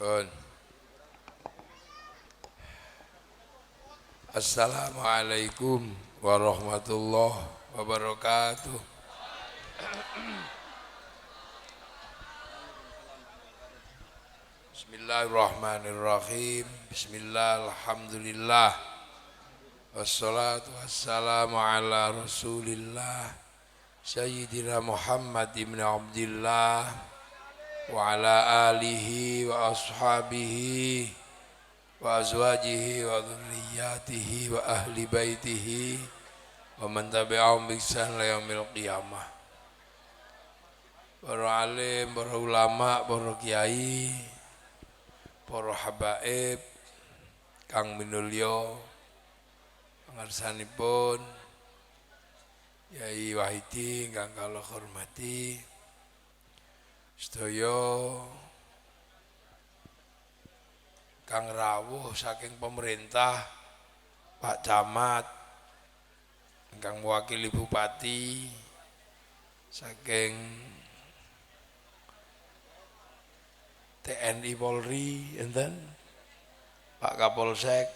Pun. Assalamualaikum warahmatullahi wabarakatuh. Bismillahirrahmanirrahim. Bismillah, alhamdulillah. Wassalatu wassalamu ala rasulillah Sayyidina Muhammad ibn Abdillah wa ala alihi wa ashabihi wa azwajihi wa dhurriyyatihi wa ahli baitihi wa man tabi'ahum bi ihsan ila yaumil qiyamah. Para alim, para ulama, para kiai, para habaib kang minulya pangarsanipun Yai Wahidi ingkang kula hormati, sedaya kang rawuh saking pemerintah, Pak Camat ingkang mewakili Bupati, saking TNI Polri, enten Pak Kapolsek,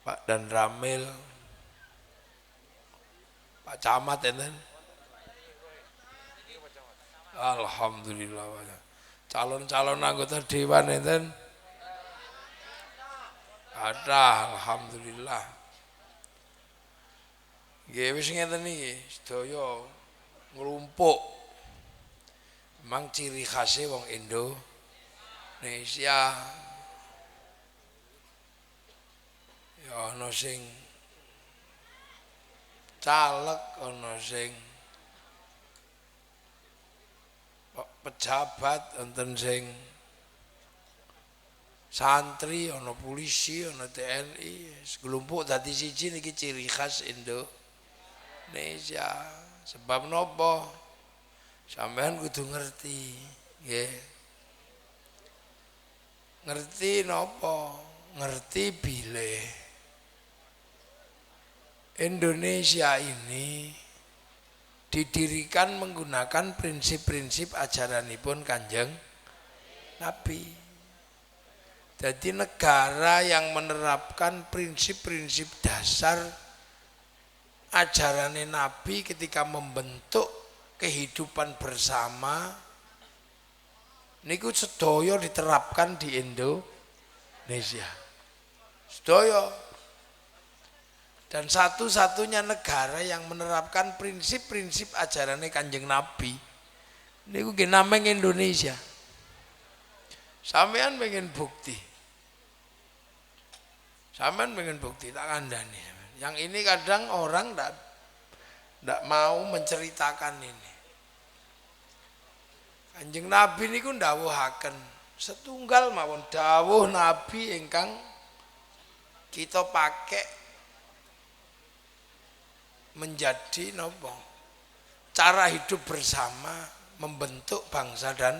Pak Dan Ramil, Pak Camat enten. Alhamdulillah. Calon-calon anggota dewan enten. Ada, alhamdulillah. Nggih wis ngeten iki, sedaya nglumpuk. Memang ciri khasnya wong Indonesia. Ya ana sing caleg, ana sing pejabat, enten sing santri, ana polisi, ana TNI, segelumpuk dadi siji niki ciri khas Indonesia. Sebab napa? Sampean kudu ngerti, nggih. Ngerti napa? Ngerti bilih Indonesia ini didirikan menggunakan prinsip-prinsip ajaranipun Kanjeng Nabi. Jadi negara yang menerapkan prinsip-prinsip dasar ajarannya Nabi ketika membentuk kehidupan bersama niku sedaya diterapkan di Indonesia. Sedaya. Dan satu-satunya negara yang menerapkan prinsip-prinsip ajarannya Kanjeng Nabi niku nggih namung Indonesia. Sampean pengen bukti. Sampean pengen bukti tak kandhani. Yang ini kadang orang ndak mau menceritakan ini. Kanjeng Nabi niku ndawuhaken setunggal mawon dawuh Nabi ingkang kita pakai menjadi nopo cara hidup bersama membentuk bangsa dan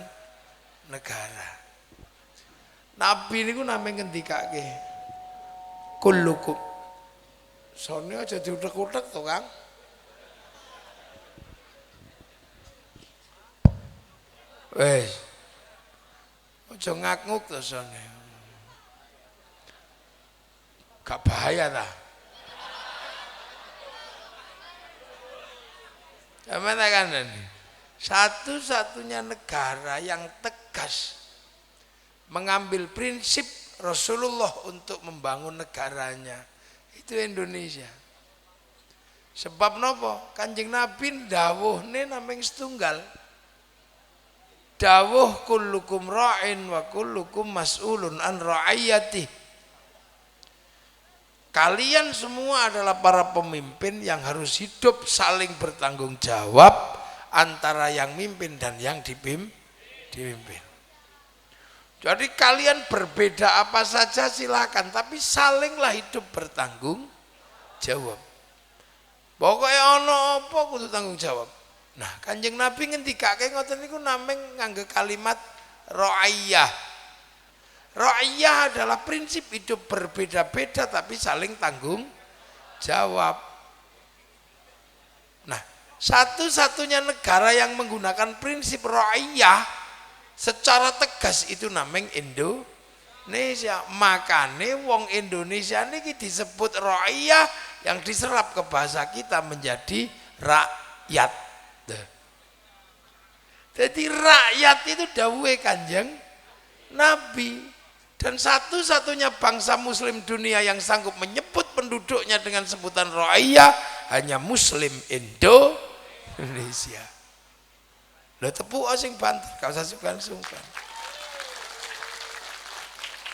negara. Nabi niku namung ngendikake kullukum. Sone aja diutek-utek to, Kang. Wes. Aja ngak-nguk to sone. Gak bahaya ta? Gimana kan ini? Satu-satunya negara yang tegas mengambil prinsip Rasulullah untuk membangun negaranya itu Indonesia. Sebab nopo? Kanjeng Nabi dawuhne namung setunggal. Dawuh kullukum ra'in wa kullukum mas'ulun an ra'iyati. Kalian semua adalah para pemimpin yang harus hidup saling bertanggung jawab antara yang mimpin dan yang dipimpin. Jadi kalian berbeda apa saja silakan, tapi salinglah hidup bertanggung jawab. Pokoknya ono apa kudu tanggung jawab. Nah, Kanjeng Nabi ngendikake ngoten niku namung nganggo kalimat ra'iyah. Ra'iyah adalah prinsip hidup berbeda-beda tapi saling tanggung jawab. Nah, satu-satunya negara yang menggunakan prinsip ra'iyah Secara tegas itu namanya Indonesia. Makanya wong Indonesia ini disebut ra'iyah, yang diserap ke bahasa kita menjadi rakyat. Jadi rakyat itu dawuhe Kanjeng Nabi. Dan satu-satunya bangsa muslim dunia yang sanggup menyebut penduduknya dengan sebutan ra'iyah hanya muslim Indonesia. Lho tepuk sing banter, gak usah sungkan-sungkan.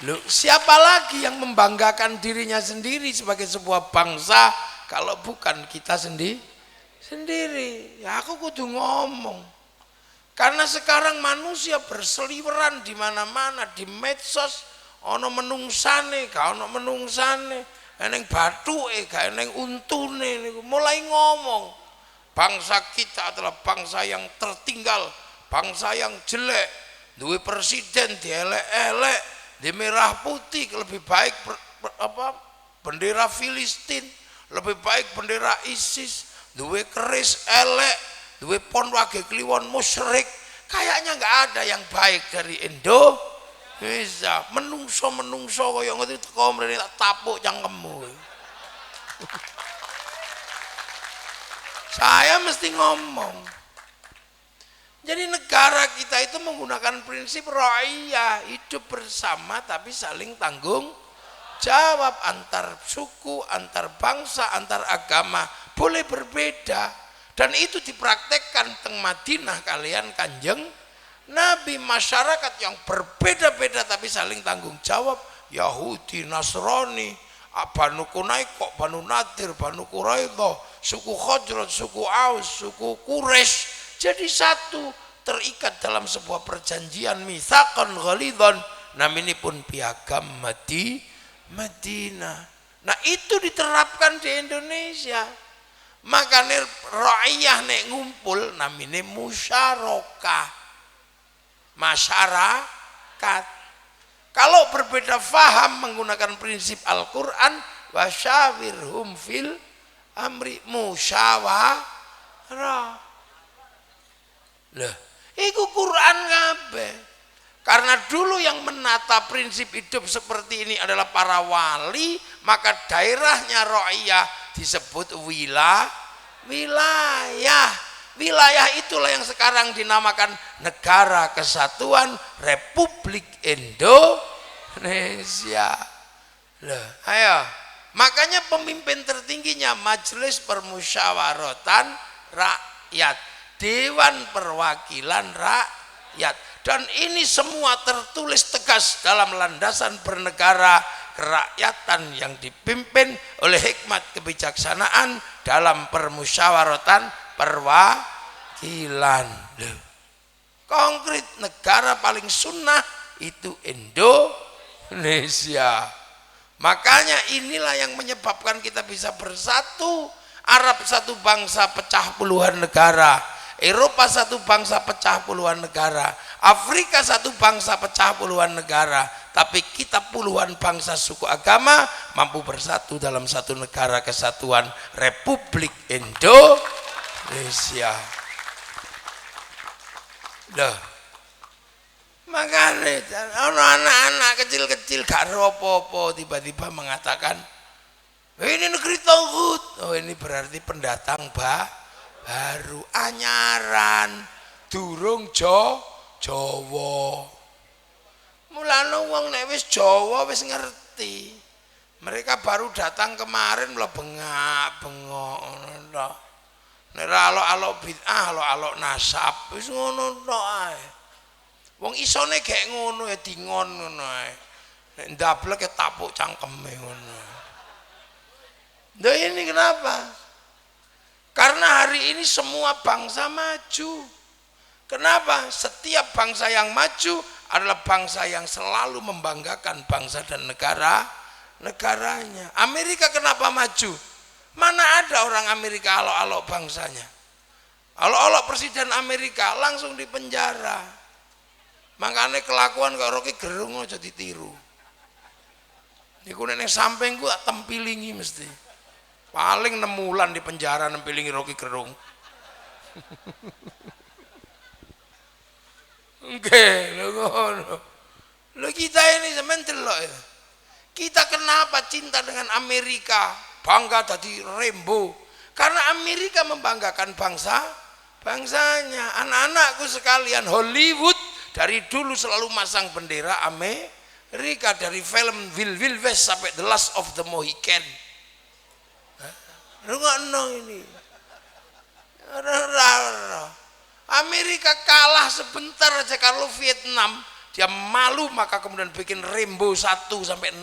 Lho siapa lagi yang membanggakan dirinya sendiri sebagai sebuah bangsa kalau bukan kita sendiri? Ya aku kudu ngomong. Karena sekarang manusia berseliweran di mana-mana, di medsos, ono menungsane, gak ono menungsane, eneng bathuke, gak eneng untune niku mulai ngomong. Bangsa kita adalah bangsa yang tertinggal, bangsa yang jelek, duwe presiden dielek-elek, di merah putih, lebih baik bendera Filistin, lebih baik bendera ISIS, duwe keris elek, duwe pon wage kliwon musyrik. Kayaknya nggak ada yang baik dari Indonesia. Menungso kaya ngono teko mrene tak tapuk cangkemmu. Saya mesti ngomong. Jadi negara kita itu menggunakan prinsip ra'iyah, hidup bersama tapi saling tanggung jawab, antar suku, antar bangsa, antar agama boleh berbeda, dan itu dipraktekkan teng Madinah kalian Kanjeng Nabi. Masyarakat yang berbeda-beda tapi saling tanggung jawab, Yahudi, Nasrani, Banu Quraisy, Banu Nadir, Banu Quraidah, suku Khazraj, suku Aus, suku Quraisy, jadi satu, terikat dalam sebuah perjanjian mitsaqan ghalidhan, namanya pun piagam Madinah. Nah itu diterapkan di Indonesia. Makanya ra'iyah nek ngumpul namanya musyarakah, masyarakat. Kalau berbeda faham menggunakan prinsip Al-Quran, wasyawirhum fil amri, musyawarah. Loh, iku Quran kabeh. Karena dulu yang menata prinsip hidup seperti ini adalah para wali, maka daerahnya ra'iyah disebut wilayah. Wilayah itulah yang sekarang dinamakan Negara Kesatuan Republik Indonesia. Loh, ayo. Makanya pemimpin tertingginya Majelis Permusyawaratan Rakyat, Dewan Perwakilan Rakyat, dan ini semua tertulis tegas dalam landasan bernegara kerakyatan yang dipimpin oleh hikmat kebijaksanaan dalam permusyawaratan perwakilan. Konkret negara paling sunnah itu Indonesia. Makanya inilah yang menyebabkan kita bisa bersatu. Arab satu bangsa pecah puluhan negara, Eropa satu bangsa pecah puluhan negara, Afrika satu bangsa pecah puluhan negara, tapi kita puluhan bangsa suku agama mampu bersatu dalam satu negara kesatuan Republik Indonesia. Loh, makanya anak-anak kecil-kecil gak apa-apa tiba-tiba mengatakan ini negeri tauhid. Oh ini berarti pendatang baru, anyaran, durung Jawa. Mulane wong nek wis Jawa wis ngerti. Mereka baru datang kemarin malah bengak-bengok ngono tok. Nek alok-alok bid'ah, alok-alok nasab wis ngono tok ae. Wong isone gek ngono ya dingon ngono ae. Nek ndablek ya tapuk cangkeme ngono. Nah ini kenapa? Karena hari ini semua bangsa maju. Kenapa? Setiap bangsa yang maju adalah bangsa yang selalu membanggakan bangsa dan negaranya. Amerika kenapa maju? Mana ada orang Amerika alok-alok bangsanya? Alok-alok presiden Amerika langsung dipenjara. Makanya kelakuan kok Rocky Gerung aja ditiru. Niku nek samping ku tak tempilingi mesti. Paling 6 bulan di penjara nempilingi Rocky Gerung. Nggih, lho ngono. Lho kita ini sampean delok ya. Kita kenapa cinta dengan Amerika? Bangga tadi Rembo. Karena Amerika membanggakan bangsanya. Anak-anakku sekalian, Hollywood dari dulu selalu masang bendera Amerika, dari film Wild West sampai The Last of the Mohican. Rungokno ini. Amerika kalah sebentar aja kalau Vietnam, dia malu maka kemudian bikin Rainbow 1 sampai 6.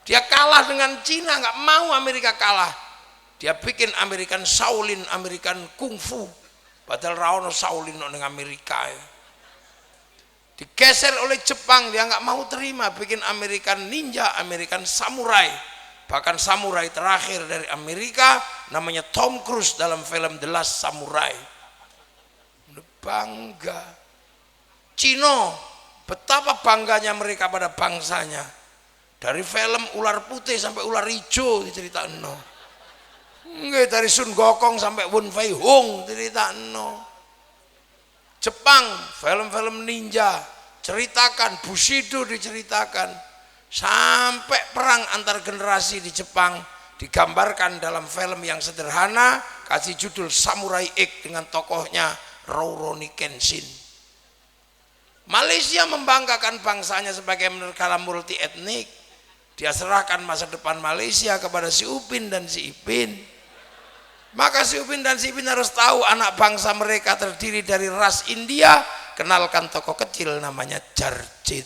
Dia kalah dengan Cina, nggak mau Amerika kalah. Dia bikin American Shaolin, American Kung Fu. Padahal rawono Shaolin nang Amerika ya. Digeser oleh Jepang, dia nggak mau terima, bikin American Ninja, American Samurai. Bahkan samurai terakhir dari Amerika namanya Tom Cruise dalam film The Last Samurai. Bangga. Cina, betapa bangganya mereka pada bangsanya. Dari film ular putih sampai ular hijau diceritain. Nggih, dari Sun Gokong sampai Wen Fei Hung diceritain. Jepang, film-film ninja ceritakan, Bushido diceritakan, sampai perang antar generasi di Jepang digambarkan dalam film yang sederhana, kasih judul Samurai X dengan tokohnya Rurouni Kenshin. Malaysia membanggakan bangsanya sebagai negara multi etnik. Dia serahkan masa depan Malaysia kepada si Upin dan si Ipin. Maka si Upin dan si Ipin harus tahu anak bangsa mereka terdiri dari ras India. Kenalkan tokoh kecil namanya Jarjit.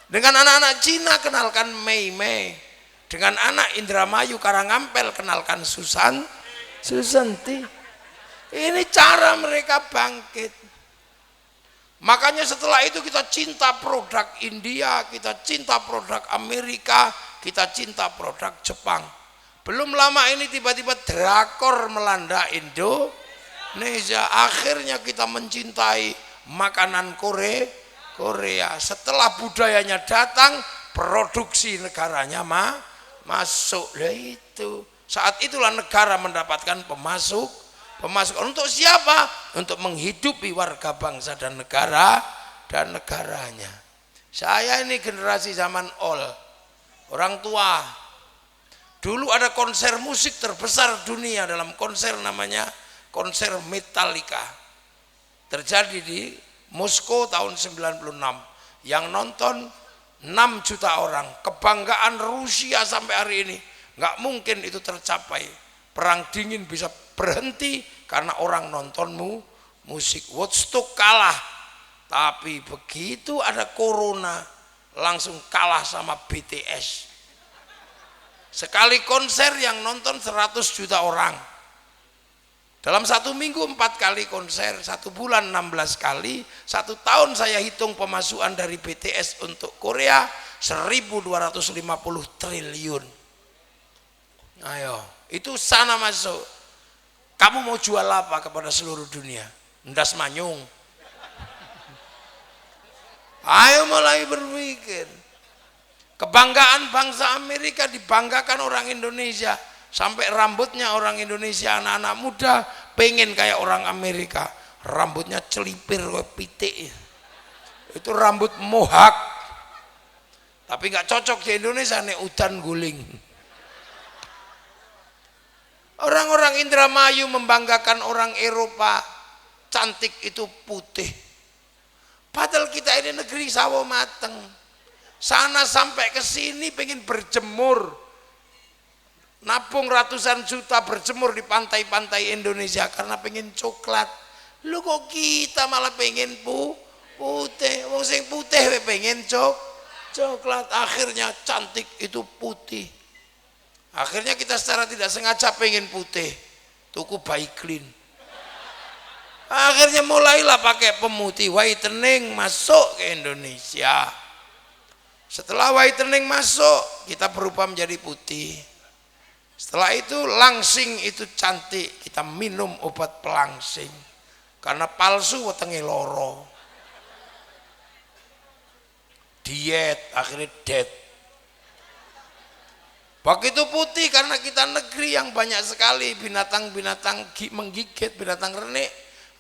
Dengan anak-anak Cina kenalkan Mei Mei. Dengan anak Indramayu Karangampel kenalkan Susanti. Ini cara mereka bangkit. Makanya setelah itu kita cinta produk India, kita cinta produk Amerika, kita cinta produk Jepang. Belum lama ini tiba-tiba drakor melanda Indonesia. Akhirnya kita mencintai makanan Korea. Setelah budayanya datang, produksi negaranya masuk. Lah itu. Saat itulah negara mendapatkan pemasukan. Untuk siapa? Untuk menghidupi warga bangsa dan negaranya. Saya ini generasi zaman orang tua. Dulu ada konser musik terbesar dunia, dalam konser namanya konser Metallica. Terjadi di Moskow tahun 96. Yang nonton 6 juta orang. Kebanggaan Rusia sampai hari ini. Nggak mungkin itu tercapai. Perang dingin bisa berhenti karena orang nonton musik. Woodstock kalah, tapi begitu ada corona langsung kalah sama BTS. Sekali konser yang nonton 100 juta orang. Dalam 1 minggu 4 kali konser, 1 bulan 16 kali, 1 tahun saya hitung pemasukan dari BTS untuk Korea 1.250 triliun. Ayo, itu sana masuk. Kamu mau jual apa kepada seluruh dunia? Ndas manyung. Ayo mulai berpikir. Kebanggaan bangsa Amerika dibanggakan orang Indonesia. Sampai rambutnya orang Indonesia, anak-anak muda pengen kayak orang Amerika. Rambutnya celipir pitik. Itu rambut mohak. Tapi nggak cocok di Indonesia, nek udan guling. Orang-orang Indramayu membanggakan orang Eropa, cantik itu putih. Padahal kita ini negeri sawo mateng. Sana sampai ke sini pengen berjemur. Nabung ratusan juta berjemur di pantai-pantai Indonesia karena pengen coklat. Lu kok kita malah pengen putih. Wong sing putih pengen coklat. Akhirnya cantik itu putih. Akhirnya kita secara tidak sengaja pengen putih, tuku Baiklin. Akhirnya mulailah pakai pemutih, whitening masuk ke Indonesia. Setelah whitening masuk, kita berubah menjadi putih. Setelah itu langsing itu cantik, kita minum obat pelangsing. Karena palsu wetenge loro. Diet, akhirnya dead. Begitu putih karena kita negeri yang banyak sekali binatang-binatang menggigit, binatang renik.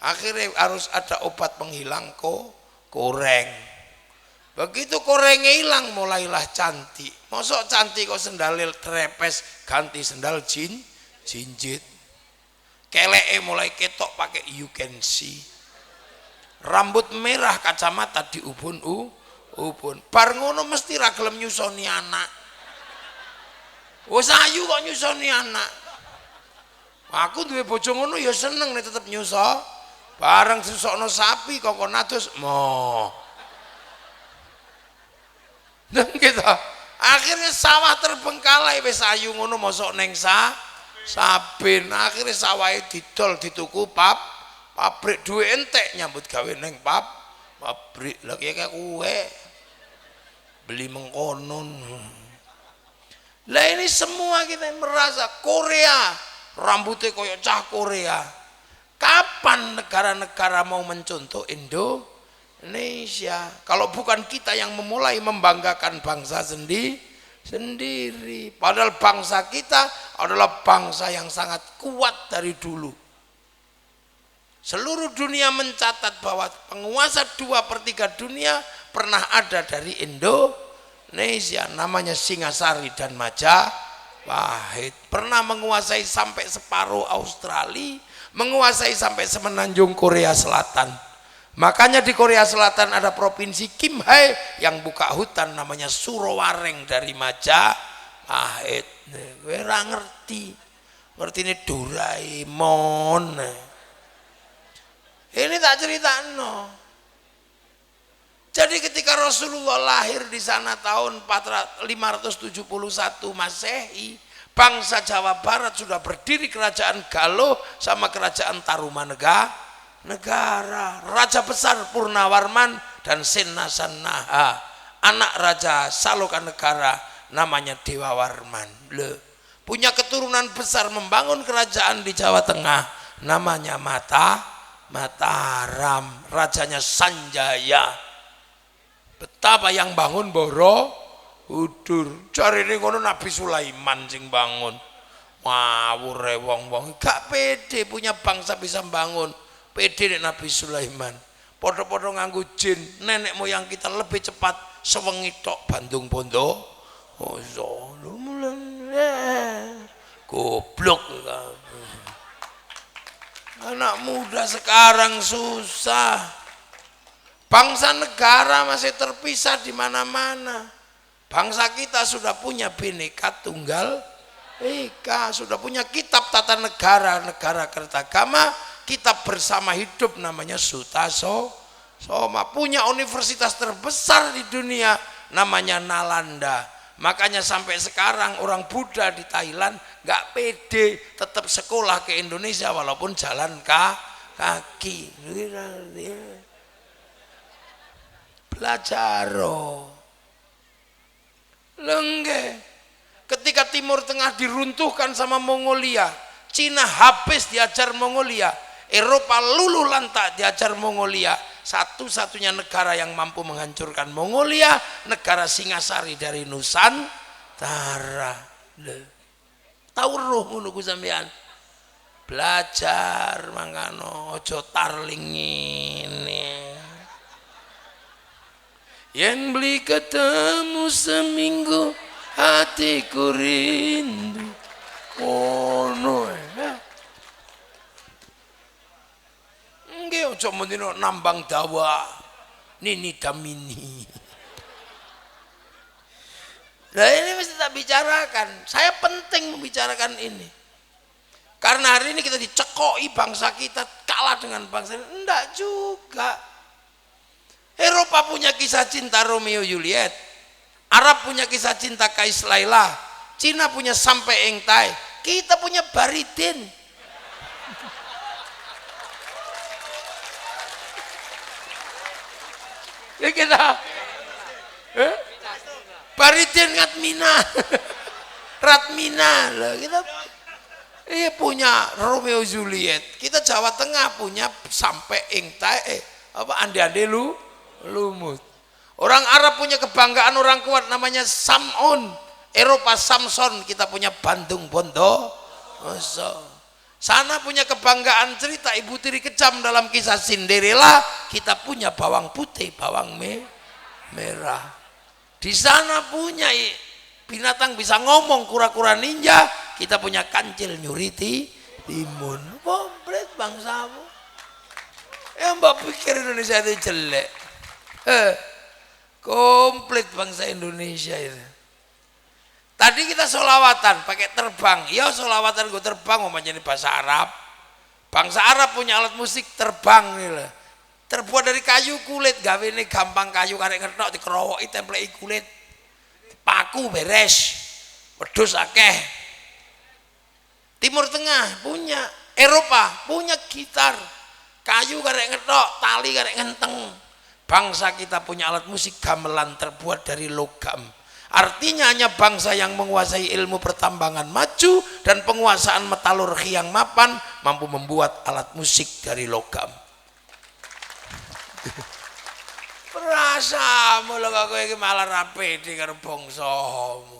Akhirnya harus ada obat penghilang koreng. Begitu korengnya hilang mulailah cantik. Mosok cantik kok sendalil trepes ganti sendal jinjit. Keleke mulai ketok pakai you can see. Rambut merah kacamata di ubun. Bar ngono mesti ra gelem nyusoni anak. Wes ayu kok nyusoni anak. Aku duwe bojo ngono ya seneng nek tetep nyuso. Bareng susokno sapi kok nados mo. Dan kita akhirnya sawah terbengkalai wis ayu ngono mosok ning saben akhirnya sawahe didol dituku pabrik duwe entek nyambut gawe ning pabrik. Lah kayak kowe beli mengkonon. Lah ini semua kita merasa Korea rambutnya koyo cah Korea. Kapan negara-negara mau mencontoh Indonesia? Kalau bukan kita yang memulai membanggakan bangsa sendiri. Padahal bangsa kita adalah bangsa yang sangat kuat dari dulu. Seluruh dunia mencatat bahwa penguasa 2/3 dunia pernah ada dari Indonesia, namanya Singasari dan Majapahit. Pernah menguasai sampai separuh Australia, menguasai sampai semenanjung Korea Selatan. Makanya di Korea Selatan ada provinsi Kimhae yang buka hutan namanya Surowareng dari Majapahit. Kowe ora ngerti. Ngertine Doraemon. Ini tak ceritano. Jadi ketika Rasulullah lahir di sana tahun 571 Masehi, bangsa Jawa Barat sudah berdiri kerajaan Galuh sama kerajaan Tarumanegara. Raja besar Purnawarman dan Sennasannaha, anak Raja Salokanegara namanya Dewa Warman. Punya keturunan besar membangun kerajaan di Jawa Tengah namanya Mataram, rajanya Sanjaya. Betapa yang bangun Borobudur. Cari ini ngono Nabi Sulaiman sing bangun. Ngawur wong-wong gak pede punya bangsa bisa bangun. Pede nek Nabi Sulaiman. Podo-podo nganggo jin. Nenek moyang kita lebih cepat sewengi tok Bandung Bondo. Oh, goblok. Anak muda sekarang susah. Bangsa negara masih terpisah di mana-mana. Bangsa kita sudah punya Bhinneka Tunggal Ika, sudah punya kitab tata negara Kertagama, kitab bersama hidup namanya Sutasoma, punya universitas terbesar di dunia namanya Nalanda. Makanya sampai sekarang orang Buddha di Thailand nggak pede tetap sekolah ke Indonesia walaupun jalan kaki. Belajar lengge. Ketika Timur Tengah diruntuhkan sama Mongolia, Cina habis diajar Mongolia, Eropa luluh lantak diajar Mongolia. Satu-satunya negara yang mampu menghancurkan Mongolia, negara Singasari dari Nusantara. Tahu roh ngono ku sampean. Belajar mangano ojo tarling ini. Yang beli ketemu seminggu hatiku rindu. Oh no. Nggih ojo mendino nambang dawa. Nini damini. Nah ini mesti tak bicarakan. Saya penting membicarakan ini. Karena hari ini kita dicekoi bangsa kita kalah dengan bangsa ini. Enggak juga. Eropa punya kisah cinta Romeo Juliet, Arab punya kisah cinta Kais Laila, Cina punya Sampai Engtai, kita punya Baridin. Ya kita, Baridin Ratmina, Ratmina lah kita. Punya Romeo Juliet, kita Jawa Tengah punya Sampai Engtai, ande-ande lumut. Orang Arab punya kebanggaan orang kuat namanya Sam'un. Eropa Samson, kita punya Bandung Bondowoso. Sana punya kebanggaan cerita Ibu Tiri Kejam dalam kisah Cinderella, kita punya bawang putih, bawang merah. Di sana punya binatang bisa ngomong, kura-kura ninja, kita punya kancil nyuriti timun. Komplit bangsamu. Ya mbak pikir Indonesia itu jelek. Komplit bangsa Indonesia itu. Tadi kita sholawatan pakai terbang, ya sholawatan gue terbang mau menjadi bahasa Arab. Bangsa Arab punya alat musik terbang nih lah. Terbuat dari kayu kulit, gawe ini gampang kayu karek ngetok dikerowoki template kulit. Paku beres, wedhus akeh. Timur Tengah punya, Eropa punya gitar, kayu karek ngetok, tali karek ngenteng. Bangsa kita punya alat musik gamelan terbuat dari logam. Artinya hanya bangsa yang menguasai ilmu pertambangan maju dan penguasaan metalurgi yang mapan mampu membuat alat musik dari logam. Perasamu lho kok kowe iki malah ra pede karo bangsamu.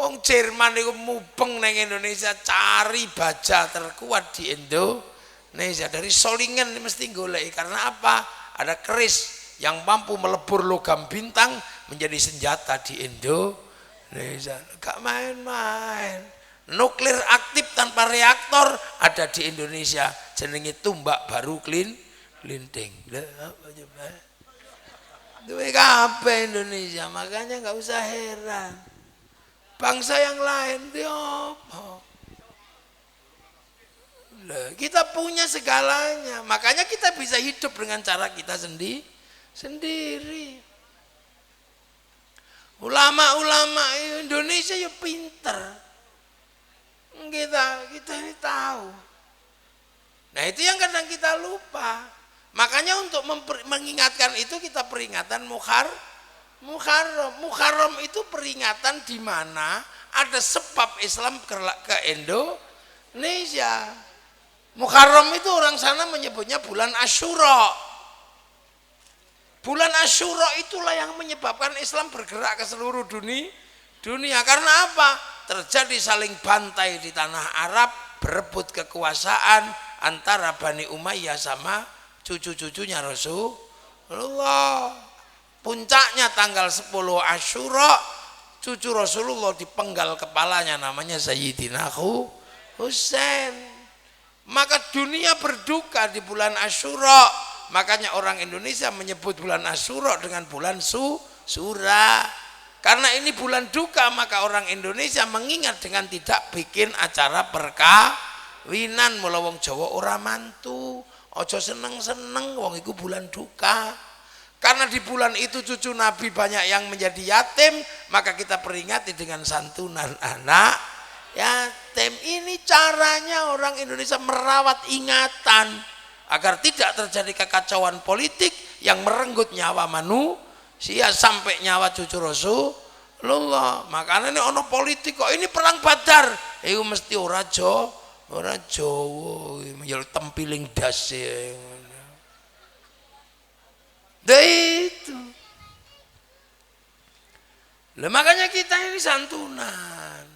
Wong Jerman iku mubeng nang Indonesia cari baja terkuat di Indonesia. Dari Solingen mesti goleki karena apa? Ada keris yang mampu melebur logam bintang menjadi senjata di Indonesia. Gak main-main. Nuklir aktif tanpa reaktor ada di Indonesia, jenenge tumbak baru klinting. Apa coba? Duwe kabeh Indonesia, makanya nggak usah heran. Bangsa yang lain itu apa? Kita punya segalanya, makanya kita bisa hidup dengan cara kita sendiri. Ulama-ulama Indonesia ya pinter. Kita ini tahu. Nah itu yang kadang kita lupa. Makanya untuk mengingatkan itu kita peringatan Muharram. Muharram itu peringatan di mana ada sebab Islam ke Indonesia. Muharram itu orang sana menyebutnya bulan Asyura. Bulan Asyura itulah yang menyebabkan Islam bergerak ke seluruh dunia. Karena apa? Terjadi saling bantai di tanah Arab, berebut kekuasaan antara Bani Umayyah sama cucu-cucunya Rasulullah. Puncaknya tanggal 10 Asyura, cucu Rasulullah dipenggal kepalanya, namanya Sayyidina Husain. Maka dunia berduka di bulan Asyura. Makanya orang Indonesia menyebut bulan Asyura dengan bulan Sura. Karena ini bulan duka, maka orang Indonesia mengingat dengan tidak bikin acara perkawinan. Mula wong Jawa ora mantu, ojo seneng-seneng, wong iku bulan duka. Karena di bulan itu cucu Nabi banyak yang menjadi yatim, maka kita peringati dengan santunan anak yatim. Ini caranya orang Indonesia merawat ingatan agar tidak terjadi kekacauan politik yang merenggut nyawa manusia sampai nyawa cucu Rasulullah. Makanya ini ono politik kok ini perang Badar, itu mesti ora Jawa, menjadi tempiling dasi. Itu. Makanya kita ini santunan.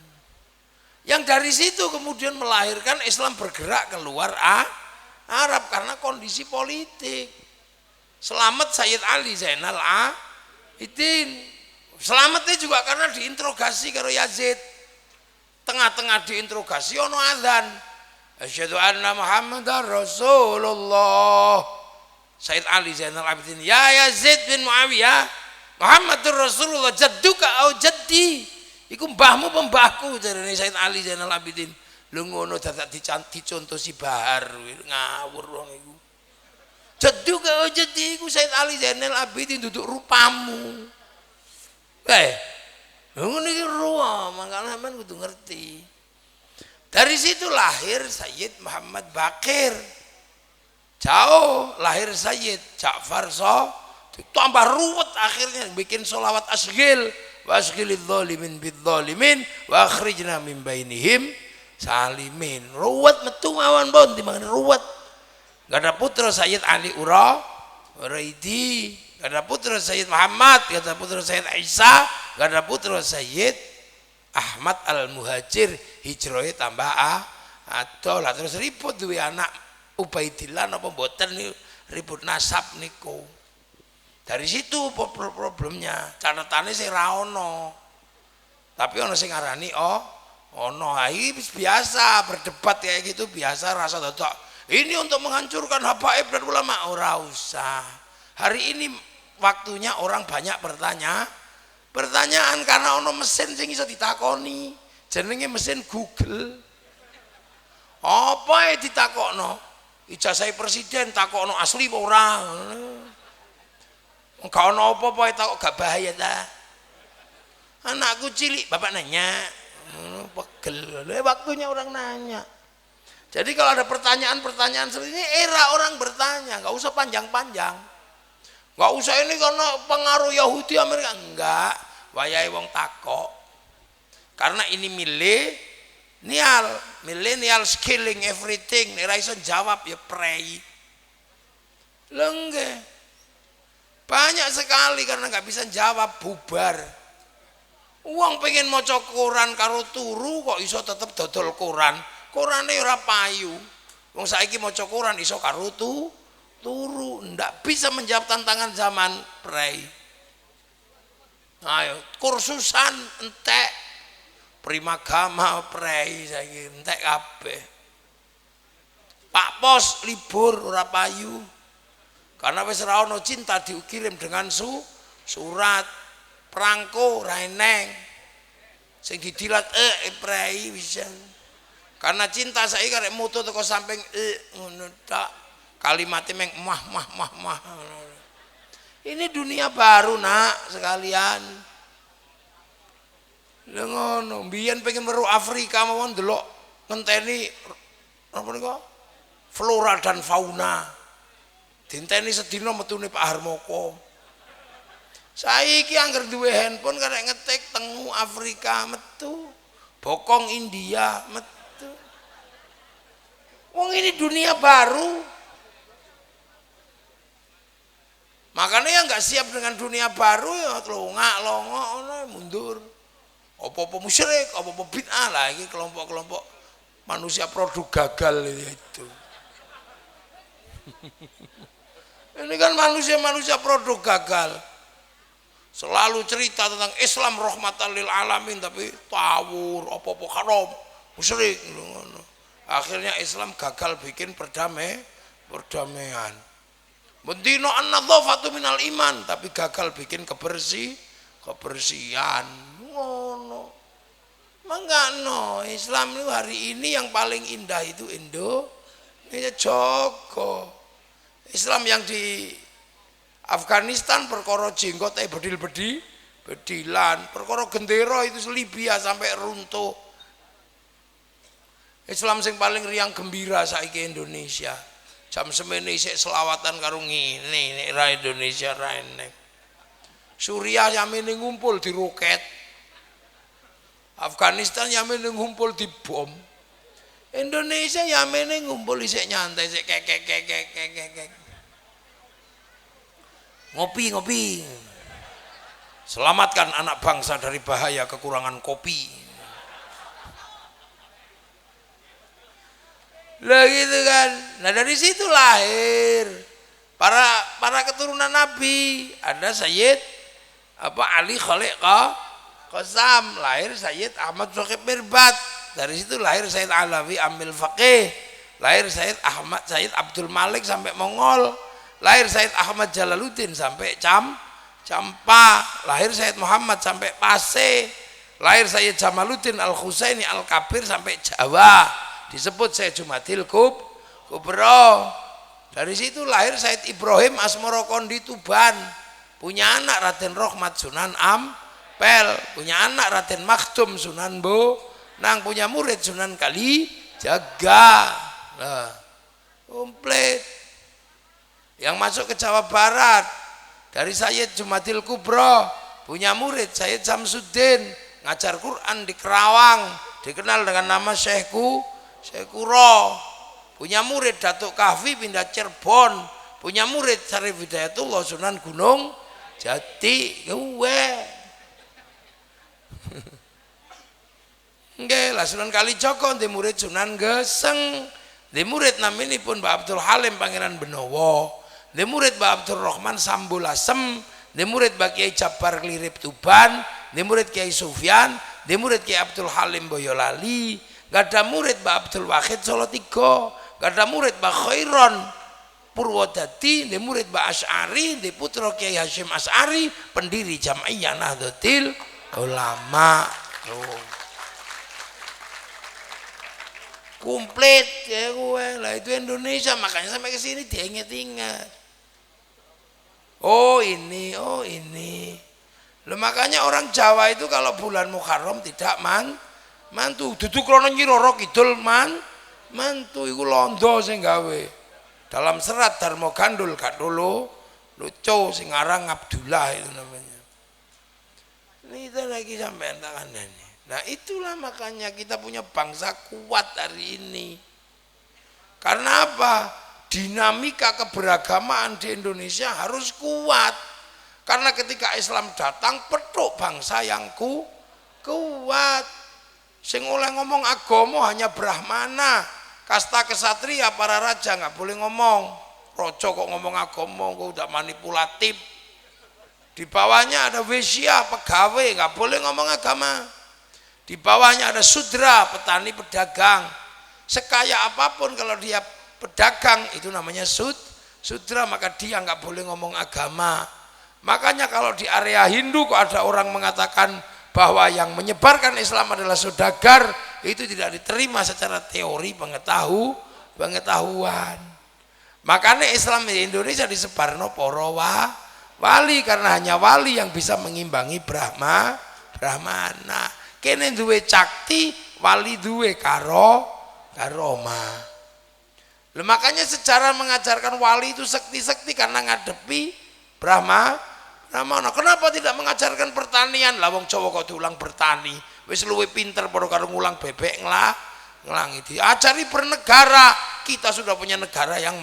Yang dari situ kemudian melahirkan Islam bergerak keluar Arab karena kondisi politik. Selamat Sayyid Ali Zainal Abidin. Selamatnya juga karena diinterogasi karo Yazid. Tengah-tengah diinterogasi ono adzan. Asyhadu anna Muhammadar Rasulullah. Sayyid Ali Zainal Abidin, ya Yazid bin Muawiyah, Muhammadur Rasulullah jadduka au jaddi. Iku mbahmu pembahku jarene Sayyid Ali Zainal Abidin. Lu ngono dadak dicontoh si Bahar, ngawur wong iku. Jadduka au jaddi iku Sayyid Ali Zainal Abidin duduk rupamu. Ngono iki ruwa, makane sampean kudu ngerti. Dari situ lahir Sayyid Muhammad Baqir. Jauh lahir Sayyid Ja'far tambah ruwet akhirnya bikin sholawat asghil wa asghilidz zalimin bidz zalimin wa akhrijna min bainihim salimin. Ruwet metu mawon pun timbangan ruwet. Gak ada putra Sayyid Ali Uraidi, gak ada putra Sayyid Muhammad, gak ada putra Sayyid Isa, gak ada putra Sayyid Ahmad Al-Muhajir hijrahe tambah adol. Lah terus ribut duwe anak Ubaidillah napa mboten ribut nasab niku. Dari situ problemnya. Catatannya sing ra ono. Tapi ono sing ngarani ono. Iki biasa berdebat kayak gitu biasa rasa dadak. Ini untuk menghancurkan habaib dan ulama. Ora usah. Hari ini waktunya orang banyak pertanyaan karena ono mesin sing iso ditakoni. Jenenge mesin Google. Apa ditakokno? Ijazah presiden takokno asli apa ora? Enggak ono apa-apa takok gak bahaya ta. Anakku cilik bapak nanya. Pegel. Waktunya orang nanya. Jadi kalau ada pertanyaan-pertanyaan seperti ini era orang bertanya, enggak usah panjang-panjang. Enggak usah ini karena pengaruh Yahudi Amerika, enggak. Wayahe wong takok. Karena ini millennial skilling everything. Nek ra iso jawab ya prei. Lengge. Banyak sekali karena nggak bisa jawab bubar. Uang pengen maca Quran karo turu kok iso tetep dodol Quran. Qurane ora payu. Wong saiki maca Quran iso karo turu, ndak bisa menjawab tantangan zaman prei. Ayo kursusan entek primagama prei saiki entek kabeh. Pak Pos libur ora payu. Karena wis ora ono cinta dikirim dengan surat perangko ra eneng. Sing didilat prei bisa. Karena cinta saiki karek mutu teko samping ngono tak kalimatnya meng mah. Ini dunia baru nak sekalian. Lha ngono, mbiyen pengen meru Afrika mawon delok ngenteni apa niku? Flora dan fauna. Dinteni sedina metune Pak Harmoko. Saiki angger duwe handphone karek ngetik tengu Afrika metu. Bokong India metu. Wong ini dunia baru. Makanya yang nggak siap dengan dunia baru ya longok mundur. Apa-apa musyrik, apa-apa bid'ah lah ini kelompok-kelompok manusia produk gagal itu. Ini kan manusia produk gagal. Selalu cerita tentang Islam rahmatan lil alamin tapi tawur, apa-apa haram, musyrik. Akhirnya Islam gagal bikin perdamaian. Bentino an-nadzafatu minal iman tapi gagal bikin kebersihan. Ngono. Mangkano Islam itu hari ini yang paling indah itu Indonesia Joko. Islam yang di Afghanistan perkara jenggot bedilan, perkara gendera itu Libya sampai runtuh. Islam sing paling riang gembira saiki Indonesia. Jam semene isih selawatan karo ngene nek ra Indonesia ra enek. Suriah yamene ngumpul di roket. Afghanistan yamene ngumpul di bom. Indonesia yamene ngumpul isih nyantai isih kek. Ngopi. Selamatkan anak bangsa dari bahaya kekurangan kopi. Lah gitu kan. Nah dari situ lahir para keturunan Nabi. Ada Sayyid Ali Khalid Qasam, lahir Sayyid Ahmad Faqih Mirbat. Dari situ lahir Sayyid Alawi Amil Faqih. Lahir Sayyid Abdul Malik sampai Mongol. Lahir Sayyid Ahmad Jalaluddin sampai Campa. Lahir Sayyid Muhammad sampai Pase. Lahir Sayyid Jamaluddin Al-Husaini Al-Kabir sampai Jawa. Disebut Sayyid Jumadil Kubro. Dari situ lahir Sayyid Ibrahim Asmorokondi Tuban. Punya anak Raden Rohmat Sunan Ampel. Punya anak Raden Makhdum Sunan Bonang. Punya murid Sunan Kalijaga. Nah, komplit. Yang masuk ke Jawa Barat dari Sayyid Jumadil Kubro. Punya murid Sayyid Samsuddin. Ngajar Quran di Kerawang. Dikenal dengan nama Syekh Kuro. Punya murid Datuk Kahfi pindah Cirebon. Punya murid Syarif Hidayatullah Sunan Gunung Jati. Nggih, lah Sunan Kalijaga ndek murid Sunan Geseng. Ndek murid naminipun Mbah Abdul Halim Pangeran Benowo. Ndek murid Mbah Abdul Rahman Sambulasem. Ndek murid Mbah Kiai Jabar Klirip Tuban. Ndek murid Kiai Sufyan. Ndek murid Kiai Abdul Halim Boyolali. Gak ada murid Mbah Abdul Wahid Solo 3. Gak ada murid Mbah Khairon Purwodadi. Ndek murid Mbah Asy'ari. Ndek putra Kiai Hasyim Asy'ari, pendiri Jam'iyah Nahdlatul Ulama. Komplit ya gue lah, itu Indonesia, makanya sampai ke sini diinget-inget. Oh ini lo, makanya orang Jawa itu kalau bulan Muharram tidak mantu duduk krono Nyiroro Kidul mantu iku londo sing gawe dalam serat Darmo Gandul gak dulu lucu sing aran Abdullah itu namanya. Ini kita lagi sampai tangan ini. Nah itulah makanya kita punya bangsa kuat hari ini. Karena apa? Dinamika keberagamaan di Indonesia harus kuat. Karena ketika Islam datang, petuk bangsa yang kuat. Sing oleh ngomong agama hanya Brahmana, kasta kesatria, para raja nggak boleh ngomong. Rojo kok ngomong agama, kok udah manipulatif. Di bawahnya ada Wesya, pegawai, nggak boleh ngomong agama. Di bawahnya ada Sudra, petani pedagang. Sekaya apapun kalau dia pedagang itu namanya Sudra, maka dia nggak boleh ngomong agama. Makanya kalau di area Hindu kok ada orang mengatakan bahwa yang menyebarkan Islam adalah saudagar, itu tidak diterima secara teori pengetahuan. Makanya Islam di Indonesia disebarno para wali, karena hanya wali yang bisa mengimbangi Brahmana. Kene duwe cakti, wali duwe karoma. Makanya sejarah mengajarkan wali itu sekti-sekti karena ngadepi Brahmana. Kenapa tidak mengajarkan pertanian? Lah wong Jawa kok diulang bertani. Wis luwe pinter padha karo ngulang bebek ngelang itu. Ajari bernegara. Kita sudah punya negara yang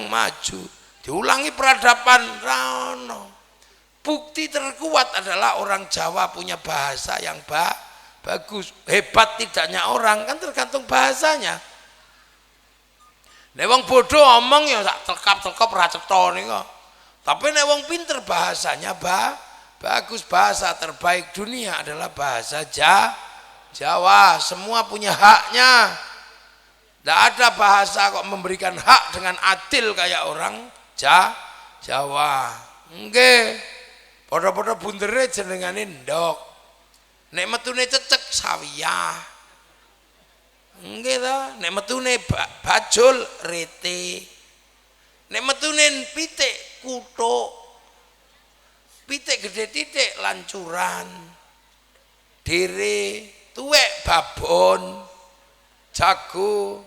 maju. Diulangi peradaban rano. Bukti terkuat adalah orang Jawa punya bahasa yang bagus. Hebat tidaknya orang kan tergantung bahasanya. Nek wong bodoh omong ya sak telkap-telkap ra cetha nika. Tapi nek wong pinter bahasanya bagus. Bahasa terbaik dunia adalah bahasa Jawa. Semua punya haknya. Tidak ada bahasa kok memberikan hak dengan adil kayak orang Jawa. Nggih. Padha-padha bundere jenengane ndok. Nek metune cecek sawiyah. Nggih ta, nek metune bajul rete. Nek metune pitik kuthuk. Pitik gede titik lancuran. Dere, tuwek babon. Jago.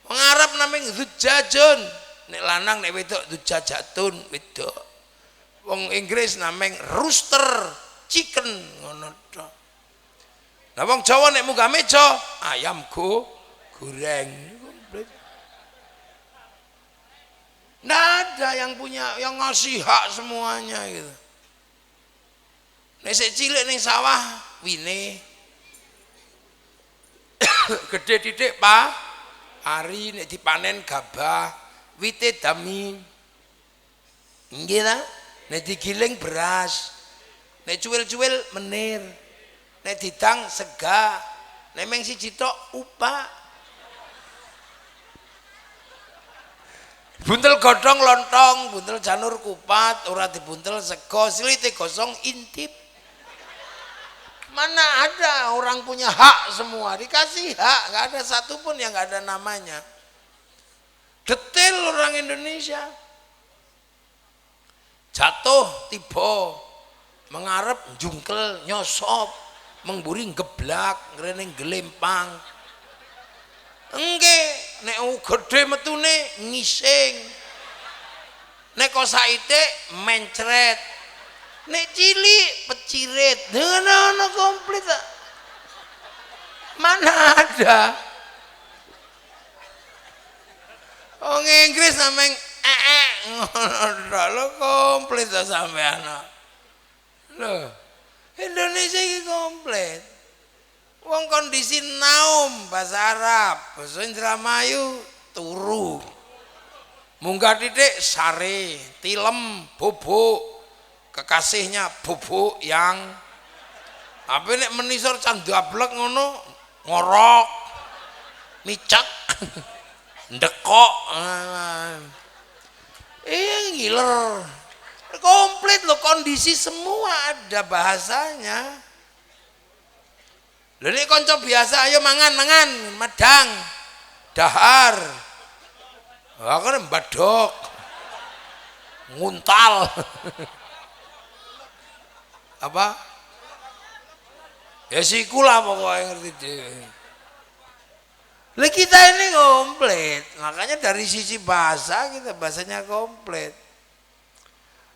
Wong Arab nameng dzujajun. Nek lanang nek wedok dzujajatun wedok. Wong Inggris nameng rooster chicken ngono tok. Lah wong Jawa nek munggah meja ayam goreng. Nggak ada yang punya yang ngasih hak semuanya gitu. Nek sik cilik ning sawah wine. Gede titik pari nek dipanen gabah, wite dami. Nggih ta? Nek digiling beras, nek cuwil-cuwil menir, nek didang sega, nek meng siji tok upak. Buntel godhong lontong, buntel janur kupat, ora dibuntel sega, silite gosong intip. Mana ada orang punya hak semua, dikasih hak, nggak ada satupun yang nggak ada namanya. Detail orang Indonesia. Jatuh tiba mengarep jungkel nyosop mengburi geblak ngrening gelempang. Engge nek gede metune ngising. Nek kok saite mencret. Nek cilik pecirit. Ngono komplit. Mana ada? Wong Inggris nameng ngono lho komplit ta sampean. Lho, Indonesia iki komplit. Wong kondisi naum bahasa Arab, bahasa Indramayu turu. Munggah titik sare, tilem, bubuk. Kekasihnya bubuk yang apa nek menisor candablek ngono ngorok. Micak. Ndekok. Ngiler. Komplit loh, kondisi semua ada bahasanya. Lha nek kanca biasa ayo mangan, medang, dahar. Akhirnya mbadok. Nguntal. Apa? Ya sikulah pokoknya ngerti deh. Lah kita ini komplit. Makanya dari sisi bahasa kita bahasanya komplit.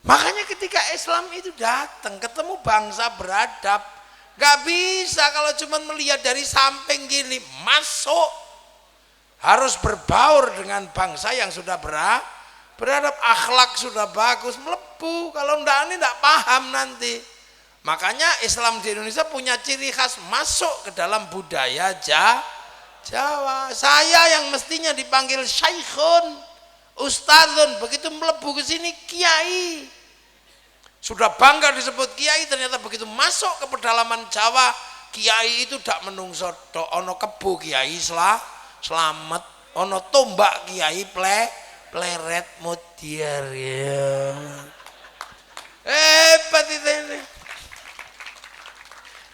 Makanya ketika Islam itu datang ketemu bangsa beradab, gak bisa kalau cuma melihat dari samping gini, masuk harus berbaur dengan bangsa yang sudah beradab, akhlak sudah bagus, melebu. Kalau enggak ini enggak paham nanti. Makanya Islam di Indonesia punya ciri khas masuk ke dalam budaya Jawa. Saya yang mestinya dipanggil syaikhun, ustadzun, begitu melebu ke sini kiai. Sudah bangga disebut kiai, ternyata begitu masuk ke pedalaman Jawa, kiai itu dak menungso tok, ono kebu kiai selamat, ono tombak kiai pleret mutiar ya. Hebat itu ini.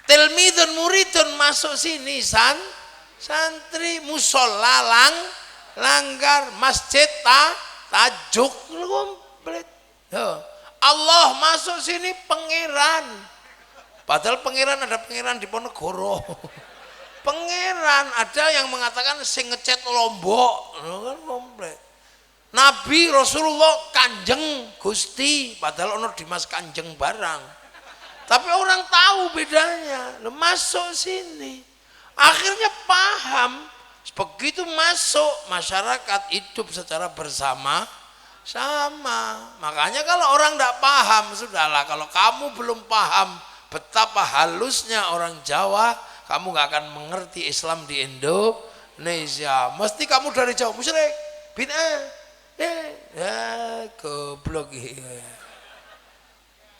Tilmidun muridun masuk sini santri, musola langgar, masjid tajuk komplit. Allah masuk sini pangeran. Padahal pangeran ada pangeran di Ponegoro. Pangeran ada yang mengatakan sing ngecat Lombok, kan komplit. Nabi Rasulullah Kanjeng Gusti, padahal ono Dimas Kanjeng barang. Tapi orang tahu bedanya. Masuk sini. Akhirnya paham. Begitu masuk masyarakat hidup secara bersama sama. Makanya kalau orang tidak paham, sudahlah. Kalau kamu belum paham betapa halusnya orang Jawa, kamu nggak akan mengerti Islam di Indonesia. Mesti kamu dari Jawa musyrik, bid'ah. Goblok.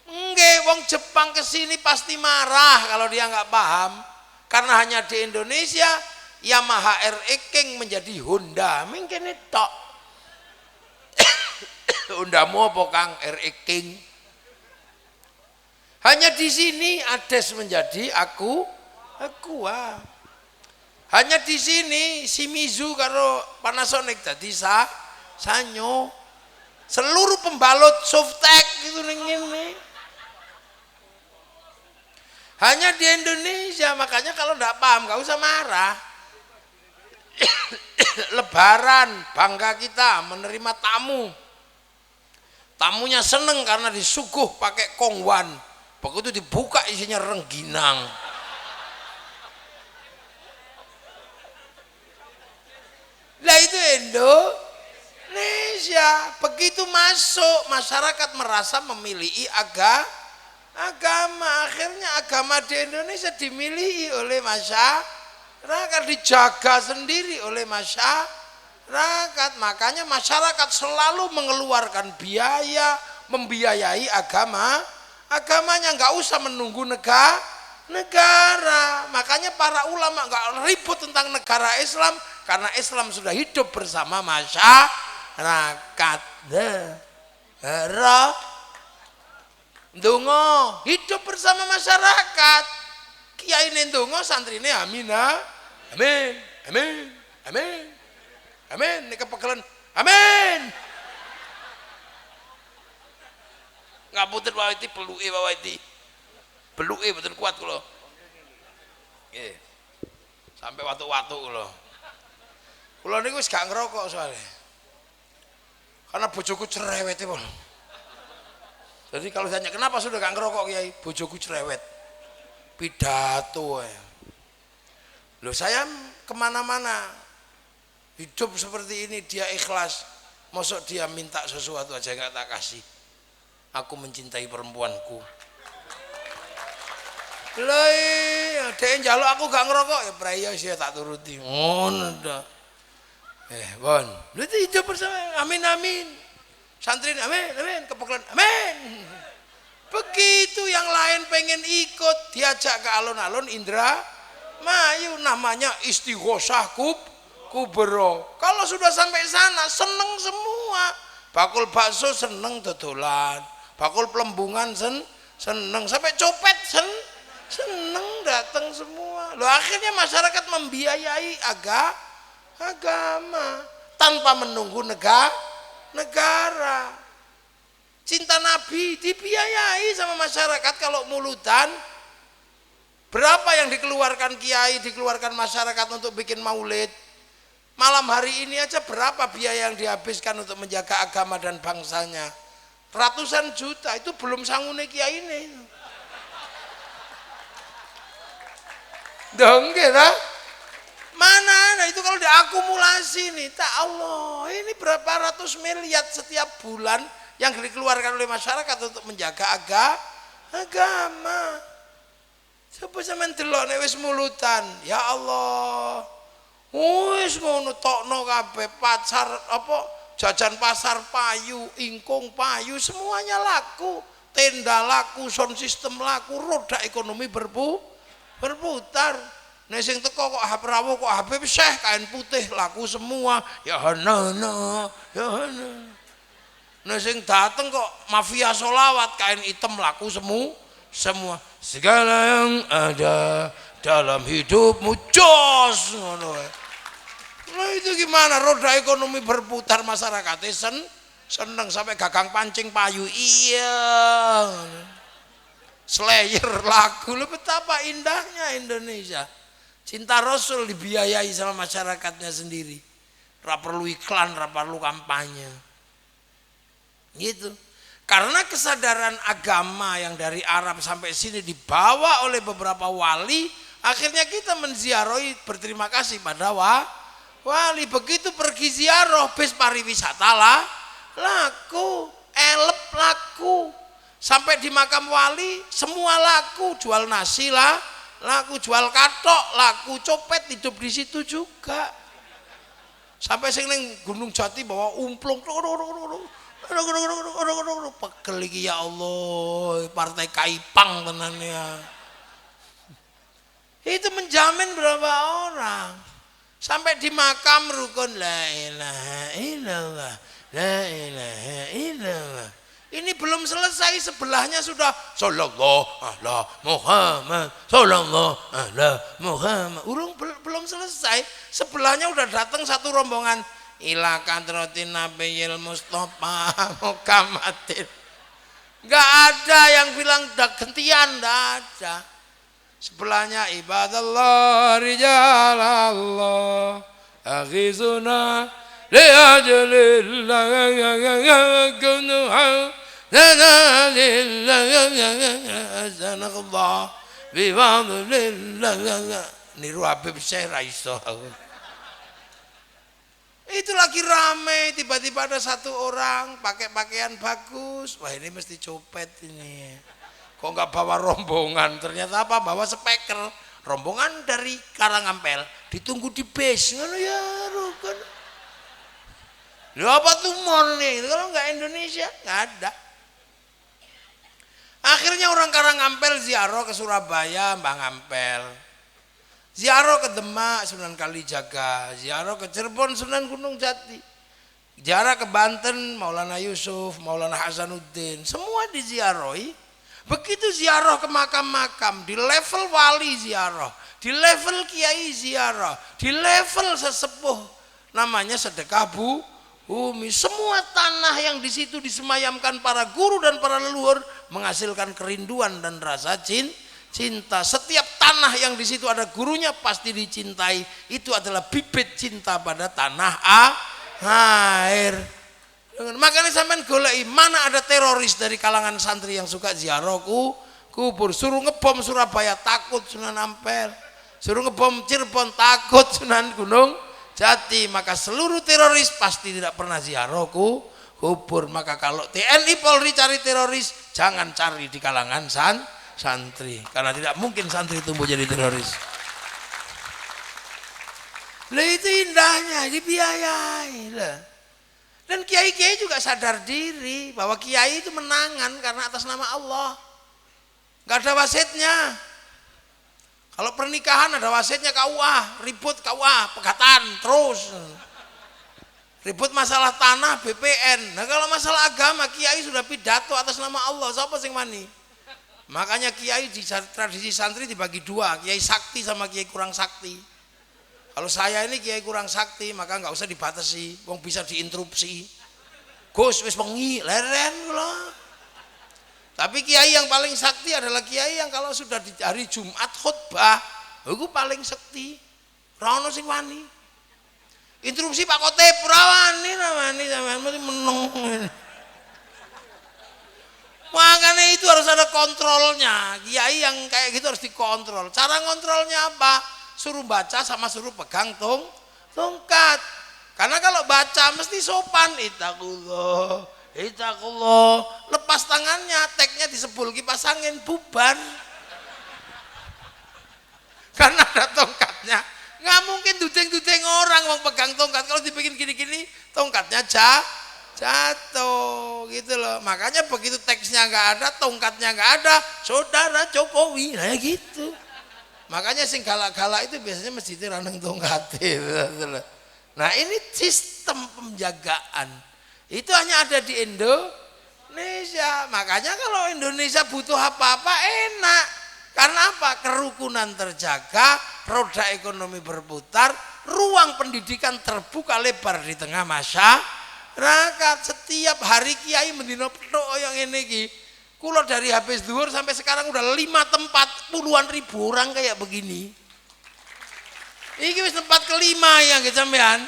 Enggak, wong Jepang kesini pasti marah kalau dia nggak paham. Karena hanya di Indonesia Yamaha RE King menjadi Honda. Mungkin itu. Hondamu apa Kang RE King? Hanya di sini Ades menjadi Aqua. Hanya di sini Shimizu karo Panasonic jadi Sanyo. Seluruh pembalut Softtek gitu nih. Hanya di Indonesia, makanya kalau tidak paham gak usah marah. Lebaran bangga kita menerima tamu. Tamunya seneng karena disuguh pakai kongwan. Begitu dibuka isinya rengginang. Lah itu Indonesia. Begitu masuk masyarakat merasa memiliki agama. Akhirnya agama di Indonesia dimiliki oleh masyarakat, dijaga sendiri oleh masyarakat. Makanya masyarakat selalu mengeluarkan biaya membiayai agamanya, nggak usah menunggu negara. Makanya para ulama nggak ribut tentang negara Islam karena Islam sudah hidup bersama masyarakat. Ndonga hidup bersama masyarakat. Kiai ini ndonga, santri ini amin. Ini kepegelan amin. Ngapunten wawiti peluke betul kuat kula. Nggih. Sampai watu-watu kula. Kula niku wis gak ngerokok soalnya. Karena bojoku cerewet itu. Jadi kalau tanya kenapa sudah gak ngerokok Kiai? Bojoku cerewet. Pidato ya. Loh saya kemana-mana hidup seperti ini, dia ikhlas. Mosok dia minta sesuatu aja gak tak kasih. Aku mencintai perempuanku. Lha iya, dhek njaluk aku gak ngerokok ya praya sih tak turuti. Ngono ta. Pon. Lha hidup bersama. Amin amin. Santri amin amin, kepoklan amin. Begitu yang lain pengen ikut diajak ke alun-alun Indra Mayu namanya istighosah kubro. Kalau sudah sampai sana seneng semua. Bakul bakso seneng dodolan. Bakul pelembungan seneng sampai copet seneng datang semua. Loh akhirnya masyarakat membiayai agama tanpa menunggu negara. Cinta Nabi dibiayai sama masyarakat kalau mulutan. Berapa yang dikeluarkan kiai, dikeluarkan masyarakat untuk bikin maulid? Malam hari ini aja berapa biaya yang dihabiskan untuk menjaga agama dan bangsanya? Ratusan juta, itu belum sangune kiai ini. Dong kira mana? Nah itu kalau diakumulasi nih, tak Allah, ini berapa ratus miliar setiap bulan yang dikeluarkan oleh masyarakat untuk menjaga agama. Coba sampean delok nek wis mulutan, ya Allah. Wis ngono tokno kabeh pacar apa jajan pasar payu, ingkung payu semuanya laku, tenda laku, sound system laku, roda ekonomi berputar. Nek sing teko kok HP rawuh kok Habib Syekh kain putih laku semua. Ya hana ya hana. Nek sing dateng kok mafia solawat kain hitam laku semua. Segala yang ada dalam hidupmu jos ngono. Nah itu gimana roda ekonomi berputar masyarakat seneng sampai gagang pancing payu iya. Slayer lagu lu betapa indahnya Indonesia. Cinta Rasul dibiayai sama masyarakatnya sendiri. Ra perlu iklan, ra perlu kampanye. Gitu. Karena kesadaran agama yang dari Arab sampai sini dibawa oleh beberapa wali, akhirnya kita menziarahi berterima kasih pada wali. Begitu pergi ziarah bis pariwisata laku, elep laku. Sampai di makam wali semua laku, jual nasi laku, jual katok laku, copet hidup di situ juga. Sampai sing ning Gunung Jati bawa umplung. Pegel iki ya Allah, partai Kaipang tenannya. Itu menjamin berapa orang. Sampai di makam rukun la ilaha illallah, la ilaha illallah. Ini belum selesai, sebelahnya sudah sallallahu ala Muhammad, sallallahu ala Muhammad. Belum selesai, sebelahnya udah datang satu rombongan ila kadratin nabiyil mustofa mukamatin. Enggak ada yang bilang gentian, enggak ada. Sebelahnya ibadallah rijalallah aghizuna li ajlillah kunuha zanallah biwadlillah. Niru Habib Syekh ra iso. Itu lagi rame, tiba-tiba ada satu orang pakai pakaian bagus. Wah ini mesti copet ini. Kok nggak bawa rombongan? Ternyata apa? Bawa speaker. Rombongan dari Karangampel ditunggu di base. Ngono ya, rukun. Lu apa tuh mon nih? Kalau nggak Indonesia nggak ada. Akhirnya orang Karangampel ziarah ke Surabaya, Mbah Ngampel. Ziarah ke Demak Sunan Kalijaga, ziarah ke Cirebon Sunan Gunung Jati, ziarah ke Banten Maulana Yusuf, Maulana Hasanuddin, semua diziarahi. Begitu ziarah ke makam-makam, di level wali ziarah, di level kiai ziarah, di level sesepuh namanya sedekah bumi. Semua tanah yang di situ disemayamkan para guru dan para leluhur menghasilkan kerinduan dan rasa cinta. Setiap tanah yang di situ ada gurunya pasti dicintai. Itu adalah bibit cinta pada tanah air. Makanya sampean goleki mana ada teroris dari kalangan santri yang suka ziarah kubur. Suruh ngebom Surabaya takut Sunan Ampel. Suruh ngebom Cirebon takut Sunan Gunung Jati. Maka seluruh teroris pasti tidak pernah ziarah kubur. Maka kalau TNI Polri cari teroris, jangan cari di kalangan santri, karena tidak mungkin santri tumbuh jadi teroris. Lah itu indahnya dibiayai lah. Dan kiai-kiai juga sadar diri bahwa kiai itu menangan karena atas nama Allah. Gak ada wasitnya. Kalau pernikahan ada wasitnya KUA, ribut KUA, pegatan terus. Ribut masalah tanah BPN. Nah kalau masalah agama kiai sudah pidato atas nama Allah, siapa sing wani? Makanya kiai di tradisi santri dibagi dua, kiai sakti sama kiai kurang sakti. Kalau saya ini kiai kurang sakti, maka nggak usah dibatasi, wong bisa diinterupsi. Gus wis wengi leren kula. Tapi kiai yang paling sakti adalah kiai yang kalau sudah di hari Jumat khutbah, itu paling sakti. Ora ono sing wani. Interupsi Pak Kotip ora wani sampean mesti meneng. Makanya itu harus ada kontrolnya. Kiai yang kayak gitu harus dikontrol. Cara ngontrolnya apa? Suruh baca sama suruh pegang tongkat. Karena kalau baca mesti sopan. Itakullah, itakullah. Lepas tangannya, teknya disebul kipas angin, buban. Karena ada tongkatnya. Nggak mungkin dudeng-dudeng orang mau pegang tongkat. Kalau dibikin gini-gini, tongkatnya jatuh gitu loh. Makanya begitu teksnya nggak ada, tongkatnya nggak ada, saudara Jokowi, nah gitu. Makanya sing galak-galak itu biasanya masjidnya raneng tongkat. Nah ini sistem penjagaan itu hanya ada di Indonesia. Makanya kalau Indonesia butuh apa-apa enak. Karena apa? Kerukunan terjaga, roda ekonomi berputar, ruang pendidikan terbuka lebar di tengah masyarakat. Setiap hari kiai mendino petok yang ini ki. Kulo dari habis zuhur sampai sekarang udah 5 tempat, puluhan ribu orang kayak begini. Ini wis tempat kelima yang kita sampean.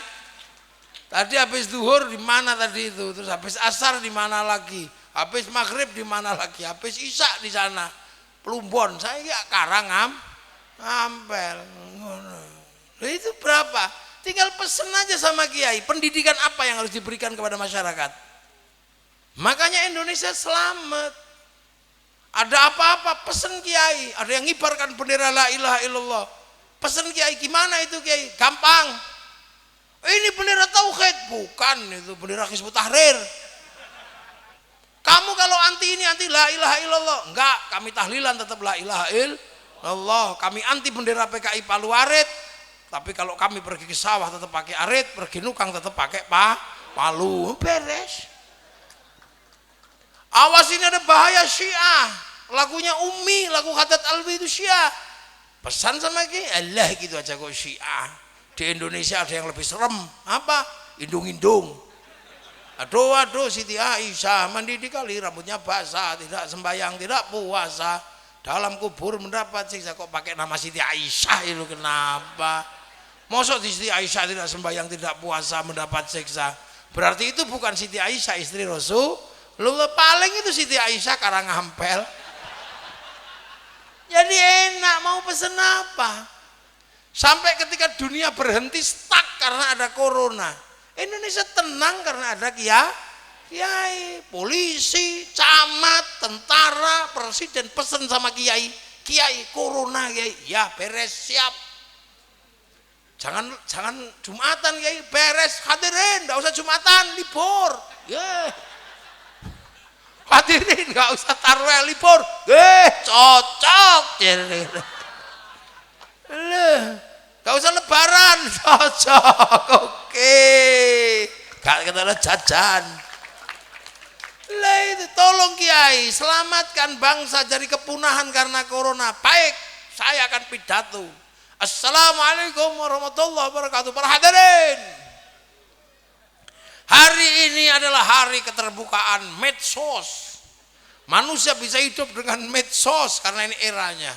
Tadi habis zuhur di mana tadi itu, terus habis asar di mana lagi, habis maghrib di mana lagi, habis isya di sana. Plumbon, saya ya Karang Ampel. Nah, itu berapa? Tinggal pesen aja sama kiai, pendidikan apa yang harus diberikan kepada masyarakat. Makanya Indonesia selamat. Ada apa-apa pesen kiai, ada yang ngibarkan bendera la ilaha illallah. Pesen kiai, gimana itu kiai? Gampang. Ini bendera tauhid, bukan itu bendera Hizbut Tahrir. Kamu kalau anti ini anti la ilaha illallah, enggak, kami tahlilan tetap la ilaha illallah. Kami anti bendera PKI Palu Arit, tapi kalau kami pergi ke sawah tetap pakai arit, pergi nukang tetap pakai palu, beres. Awas ini ada bahaya Syiah, lagunya Umi, lagu Khadat Alwi itu Syiah. Pesan sama kiai, Allah gitu aja kok Syiah. Di Indonesia ada yang lebih serem, apa? Indung-indung. Aduh Siti Aisyah mandi di kali, rambutnya basah, tidak sembahyang, tidak puasa, dalam kubur mendapat siksa. Kok pakai nama Siti Aisyah itu kenapa? Mosok Siti Aisyah tidak sembahyang, tidak puasa, mendapat siksa? Berarti itu bukan Siti Aisyah istri Rasul. Lu paling itu Siti Aisyah Karang Ampel. Jadi enak mau pesen apa? Sampai ketika dunia berhenti stuck karena ada corona, Indonesia tenang karena ada kiai, polisi, camat, tentara, presiden pesen sama kiai, corona kiai, ya beres siap. Jangan Jumatan kiai, beres hadirin, enggak usah Jumatan, libur. Hadirin nggak usah tarawih libur, cocok. Nggak usah lebaran, cocok. Oke, nggak kita jajan. Itu tolong kiai, selamatkan bangsa dari kepunahan karena corona. Baik, saya akan pidato. Assalamualaikum warahmatullahi wabarakatuh. Para hadirin, hari ini adalah hari keterbukaan medsos. Manusia bisa hidup dengan medsos karena ini eranya.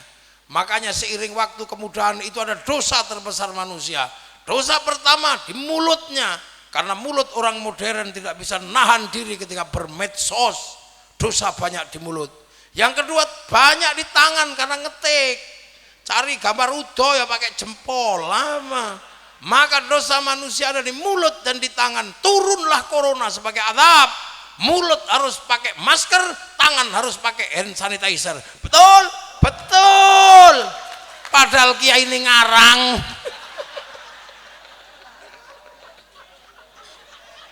Makanya seiring waktu kemudahan itu ada dosa terbesar manusia. Dosa pertama di mulutnya, karena mulut orang modern tidak bisa nahan diri ketika bermedsos. Dosa banyak di mulut. Yang kedua banyak di tangan karena ngetik. Cari gambar udo ya pakai jempol lama. Maka dosa manusia ada di mulut dan di tangan. Turunlah corona sebagai azab. Mulut harus pakai masker, tangan harus pakai hand sanitizer. Betul? Betul. Padahal kiai ini ngarang.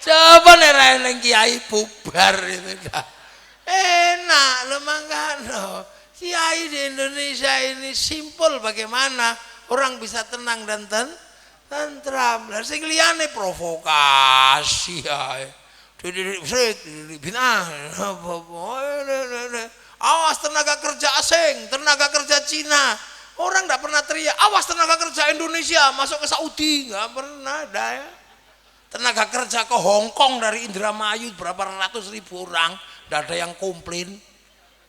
Coba nek kiai bubar itu dah. Enak lo mangkano. Kiai di Indonesia ini simpel bagaimana orang bisa tenang dan tentram. Lah sing liyane provokasi ae. Awas tenaga kerja asing, tenaga kerja Cina. Orang enggak pernah teriak, awas tenaga kerja Indonesia masuk ke Saudi, enggak pernah ada ya. Tenaga kerja ke Hong Kong dari Indramayu berapa ratus ribu orang, enggak ada yang komplain.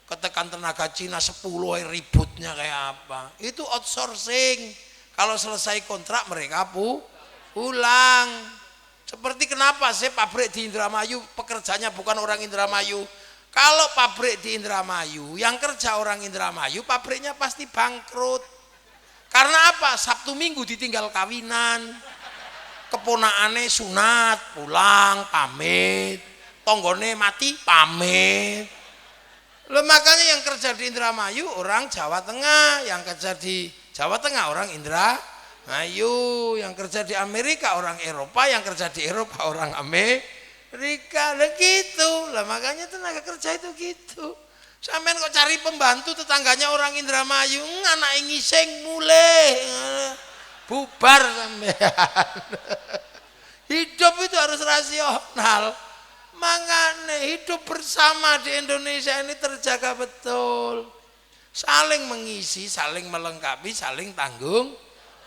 Ketekan tenaga Cina 10 ributnya kayak apa. Itu outsourcing. Kalau selesai kontrak mereka pulang. Seperti kenapa sih pabrik di Indramayu pekerjanya bukan orang Indramayu. Kalau pabrik di Indramayu yang kerja orang Indramayu, pabriknya pasti bangkrut. Karena apa? Sabtu Minggu ditinggal kawinan, keponaane sunat pulang pamit, tonggone mati pamit. Loh, makanya yang kerja di Indramayu orang Jawa Tengah, yang kerja di Jawa Tengah orang Indramayu, yang kerja di Amerika orang Eropa, yang kerja di Eropa orang Amerika. Lah gitu. Lah makanya tenaga kerja itu gitu. Sampean kok cari pembantu tetangganya orang Indramayu, anak ngising mulai bubar sampean. Hidup itu harus rasional. Makanya hidup bersama di Indonesia ini terjaga betul. Saling mengisi, saling melengkapi, saling tanggung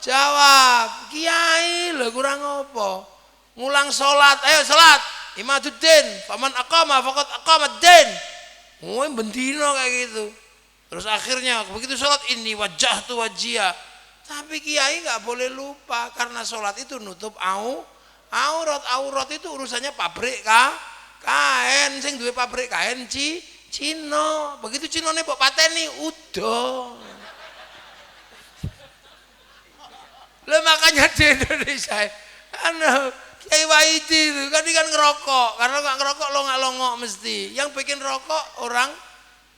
jawab. Kiai lho kurang apa? Ngulang sholat, ayo sholat. Imaduddin, faman aqama faqad aqamaddin. Bendino kayak gitu. Terus akhirnya begitu sholat ini wajjahtu wajhiya. Tapi kiai nggak boleh lupa karena sholat itu nutup aurat itu urusannya pabrik kain. Sing duwe pabrik kain Cina. Begitu Cinane mbok pateni udah. Lah makanya di Indonesia Kiai Waidi itu kan ngerokok, karena nggak ngerokok longak-longok mesti. Yang bikin rokok orang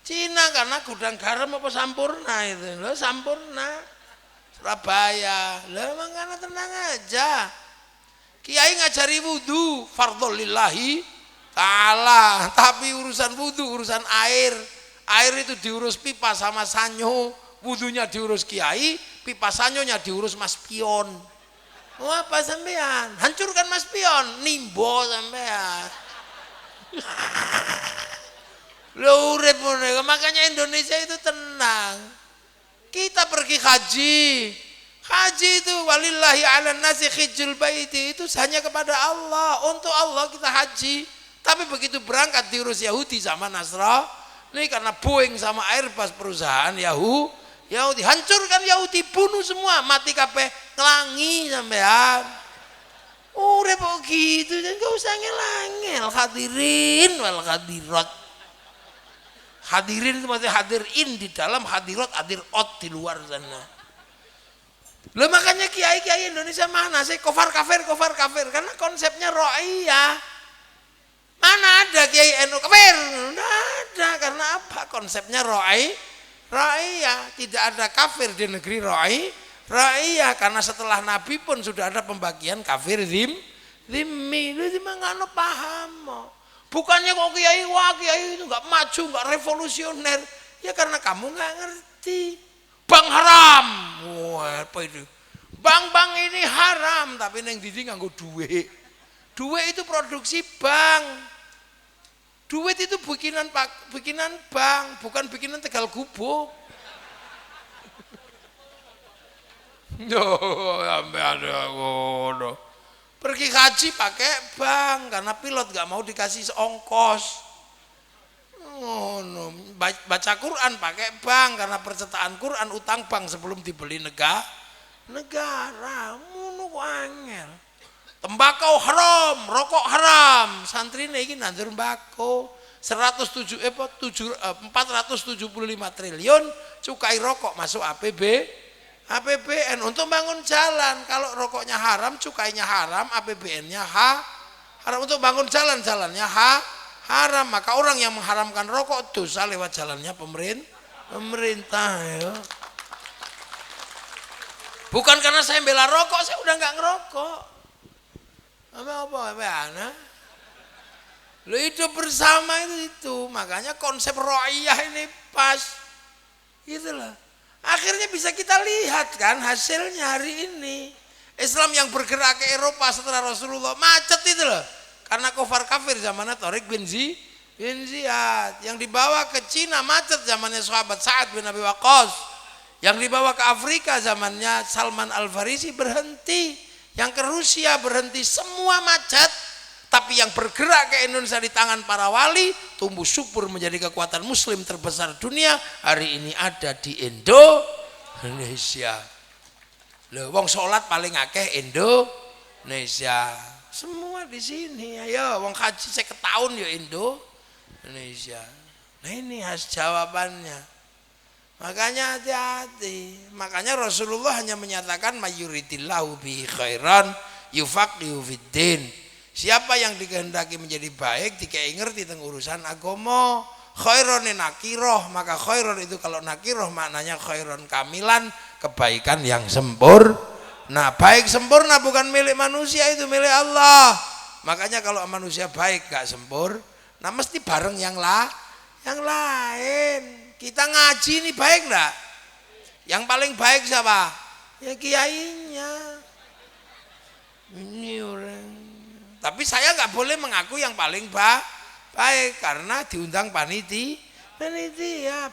Cina karena gudang garam apa Sampurna itu, lo Sampurna Surabaya. Lah makanya tenang aja. Kiai ngajari wudu fardhul lillahi ta'ala, tapi urusan wudu urusan air itu diurus pipa sama sanyo, wudunya diurus kiai, pipa sanyonya diurus mas pion. Oh, apa sampean? Hancurkan mas pion, nimbo sampean. Lo urip ngono, makanya Indonesia itu tenang. Kita pergi haji itu walillahi 'alan nasi hijjul baiti, itu hanya kepada Allah, untuk Allah kita haji. Tapi begitu berangkat diurus Yahudi sama Nasrani karena Boeing sama Airbus perusahaan Yahudi, hancurkan Yahudi, bunuh semua, mati kabeh, ngelangi sampean. Urip kok gitu, enggak usah ngel-ngel. Hadirin wal hadirat. Hadirin itu maksudnya hadirin di dalam, hadirat hadirot di luar sana. Lah makanya kiai-kiai Indonesia mana sih kafir karena konsepnya ro'iyah. Mana ada kiai NU kafir? Enggak ada, karena apa? Konsepnya ro'iyah, tidak ada kafir di negeri ro'iyah karena setelah Nabi pun sudah ada pembagian kafir zimmi. Lu gimana paham? Bukannya kok kiai itu nggak maju, nggak revolusioner, ya karena kamu nggak ngerti. Bank haram, wah apa itu? Bank ini haram, tapi neng didi nganggo duit. Duit itu produksi bank. Duit itu bikinan bank, bukan bikinan Tegal Gubuk. Yo, sampai ada ngono. Pergi haji pakai bank karena pilot nggak mau dikasih ongkos. Ngono. Baca Quran pakai bank karena percetaan Quran utang bank sebelum dibeli negara. Ngono kok angel. Tembakau haram, rokok haram. Santri ini nandur tembakau 475 triliun cukai rokok masuk APBN untuk bangun jalan. Kalau rokoknya haram, cukainya haram, APBN-nya haram. Untuk bangun jalannya haram. Maka orang yang mengharamkan rokok dosa lewat jalannya Pemerintah ya. Bukan karena saya bela rokok, saya udah nggak ngerokok. Apa anak? Lo hidup bersama itu. Makanya konsep ro'iyah ini pas. Itulah. Akhirnya bisa kita lihat kan hasilnya hari ini. Islam yang bergerak ke Eropa setelah Rasulullah macet itu loh. Karena kufar kafir zamannya Tariq bin Ziyad. Yang dibawa ke Cina macet zamannya sahabat Sa'ad bin Abi Waqqas. Yang dibawa ke Afrika zamannya Salman Al-Farisi berhenti. Yang ke Rusia berhenti, semua macet. Tapi yang bergerak ke Indonesia di tangan para wali, tumbuh subur menjadi kekuatan muslim terbesar dunia. Hari ini ada di Indonesia. Loh, wong sholat paling akeh Indonesia. Semua di sini. Ayo, wong haji saya ketahun ya Indonesia. Nah ini khas jawabannya. Makanya hati-hati. Makanya Rasulullah hanya menyatakan mayuridillahu bi khairan yufaqihu fiddin. Siapa yang dikehendaki menjadi baik dikai ngerti tentang urusan agama. Khairon nakiroh, maka khairon itu kalau nakiroh maknanya khairon kamilan, kebaikan yang sempurna. Nah, baik sempurna bukan milik manusia, itu milik Allah. Makanya kalau manusia baik gak sempurna, nah mesti bareng yang lain. Kita ngaji ini baik enggak? Yang paling baik siapa? Ya kiainya. Ini orang. Tapi saya nggak boleh mengaku yang paling baik karena diundang panitia.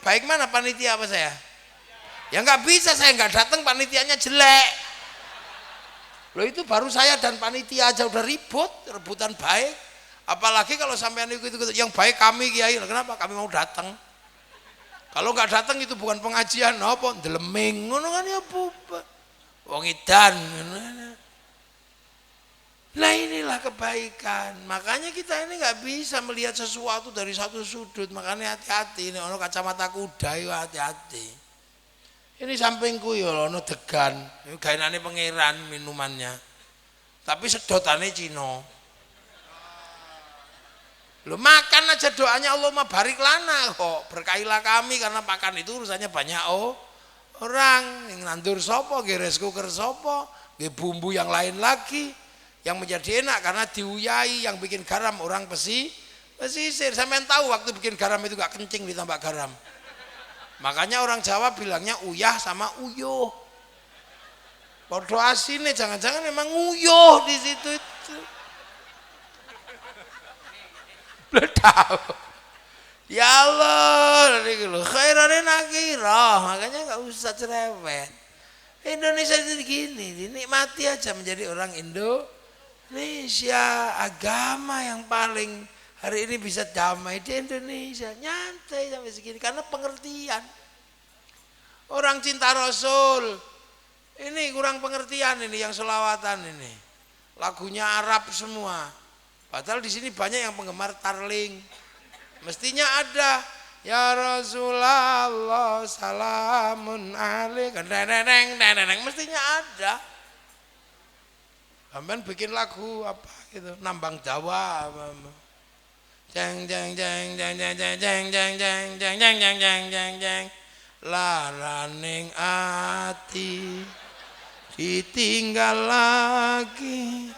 Baik mana panitia apa saya? Ya nggak bisa, saya nggak datang panitianya jelek. Loh itu baru saya dan panitia aja udah rebutan baik. Apalagi kalau sampean ikut yang baik kami kiai. Kenapa kami mau datang? Kalau nggak datang itu bukan pengajian, apa deleming, ngono kan ya buba, wong edan. Nah inilah kebaikan. Makanya kita ini nggak bisa melihat sesuatu dari satu sudut. Makanya hati-hati. Ini ono kacamata kuda, yo hati-hati. Ini sampingku yo ono degan, gaenane pangeran minumannya. Tapi sedotane Cina. Lo makan aja doanya Allahumma barik lana kok, berkailah kami karena makan itu urusannya banyak orang yang nandur sopo, geres cooker sopo, bumbu yang lain lagi yang menjadi enak karena diuyai, yang bikin garam orang pesisir. Sampean tahu waktu bikin garam itu gak kencing ditambah garam. Makanya orang Jawa bilangnya uyah sama uyuh. Podo asine jangan-jangan memang uyuh di situ itu. Tahu. Ya Allah, khairan nakirah, makanya nggak usah cerewet. Indonesia itu gini, dinikmati aja menjadi orang Indonesia. Agama yang paling hari ini bisa damai di Indonesia, nyantai sampai segini karena pengertian. Orang cinta Rasul, ini kurang pengertian ini yang selawatan ini, lagunya Arab semua. Padahal di sini banyak yang penggemar tarling. Mestinya ada ya Rasulullah salamun alaika. Mestinya ada. Sampean bikin lagu apa gitu, nambang Jawa apa. Jeng jeng jeng jeng jeng jeng jeng jeng jeng jeng jeng jeng jeng jeng jeng laraning ati ditinggal lagi.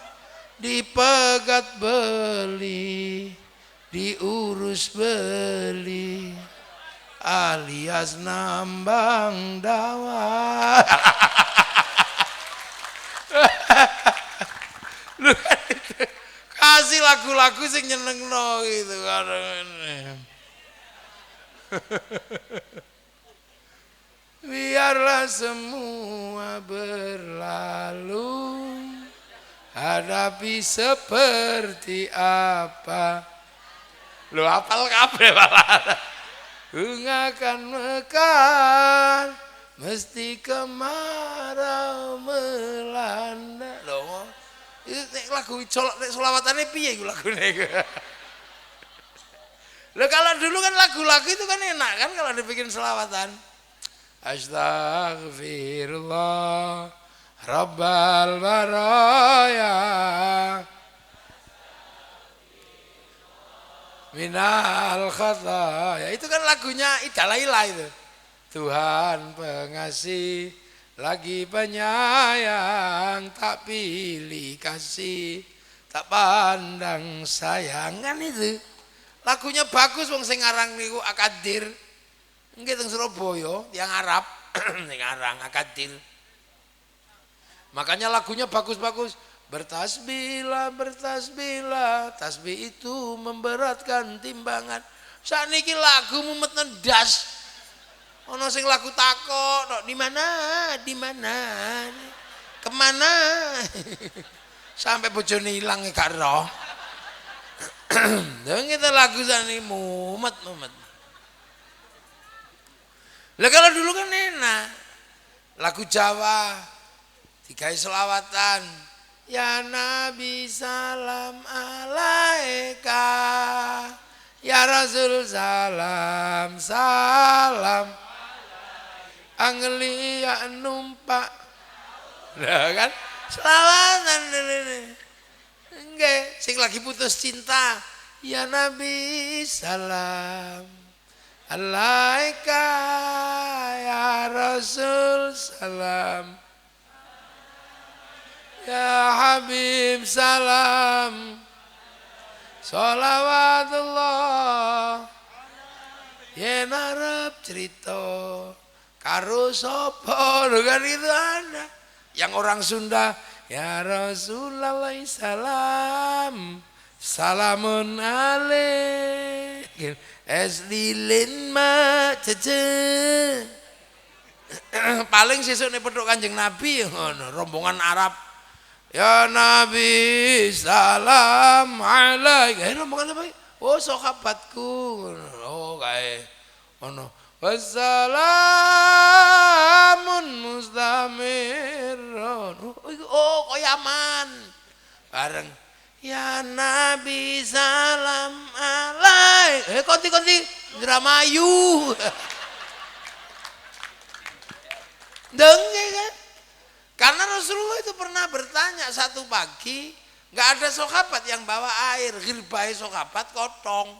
Dipegat beli, diurus beli, alias nambang dawa. Kasih lagu-lagu sing nyenengno gitu kan. Biarlah semua berlalu. Hadapi seperti apa? Lu hafal kabeh malah. Akan mekar, mesti kemarau melanda. Loh, itu lagu selawatane piye iku lagune? Loh kalau dulu kan lagu-lagu itu kan enak kan kalau dibikin selawatan. Astaghfirullah Rabbal baraya minal khataya. Itu kan lagunya Ida Laila itu. Tuhan pengasih lagi penyayang, tak pilih kasih, tak pandang sayang. Kan itu lagunya bagus, wong sing ngarang niku Akadir nggih teng Surabaya, yang Arab sing ngarang Akadir. Makanya lagunya bagus-bagus. Bertasbihlah, bertasbihlah, tasbih itu memberatkan timbangan. Sakniki lagu mumet ndas. Ono sing lagu takok, di mana? Di mana? Kemana? Sampai bojone ilang gak roh. Dong kita lagu sakniki mumet. Lah kalau dulu kan enak. Lagu Jawa digawe selawatan. Ya Nabi salam alaika, ya Rasul salam salam, anglia numpak. Nah kan selawatan ini. Nggih, sing lagi putus cinta, ya Nabi salam alaika, ya Rasul salam, ya Habib salam, sholawatullah, yen arep cerita karo sapa, kan itu ada. Yang orang Sunda, ya Rasulullah salam, salamun alaik, eslilin ma cece. Paling sesuk nek petuk Kanjeng Nabi ngono, rombongan Arab. Ya Nabi salam alaik. Rombongan apa? Oh sahabatku. Oh kae ono. Wassalamun mustamirun. Oh koyaman. Bareng ya Nabi salam alaik. Konti-konti Indramayu. Dengge kan? Karena Rasulullah itu pernah bertanya satu pagi, nggak ada sahabat yang bawa air, girbahe sahabat kotong.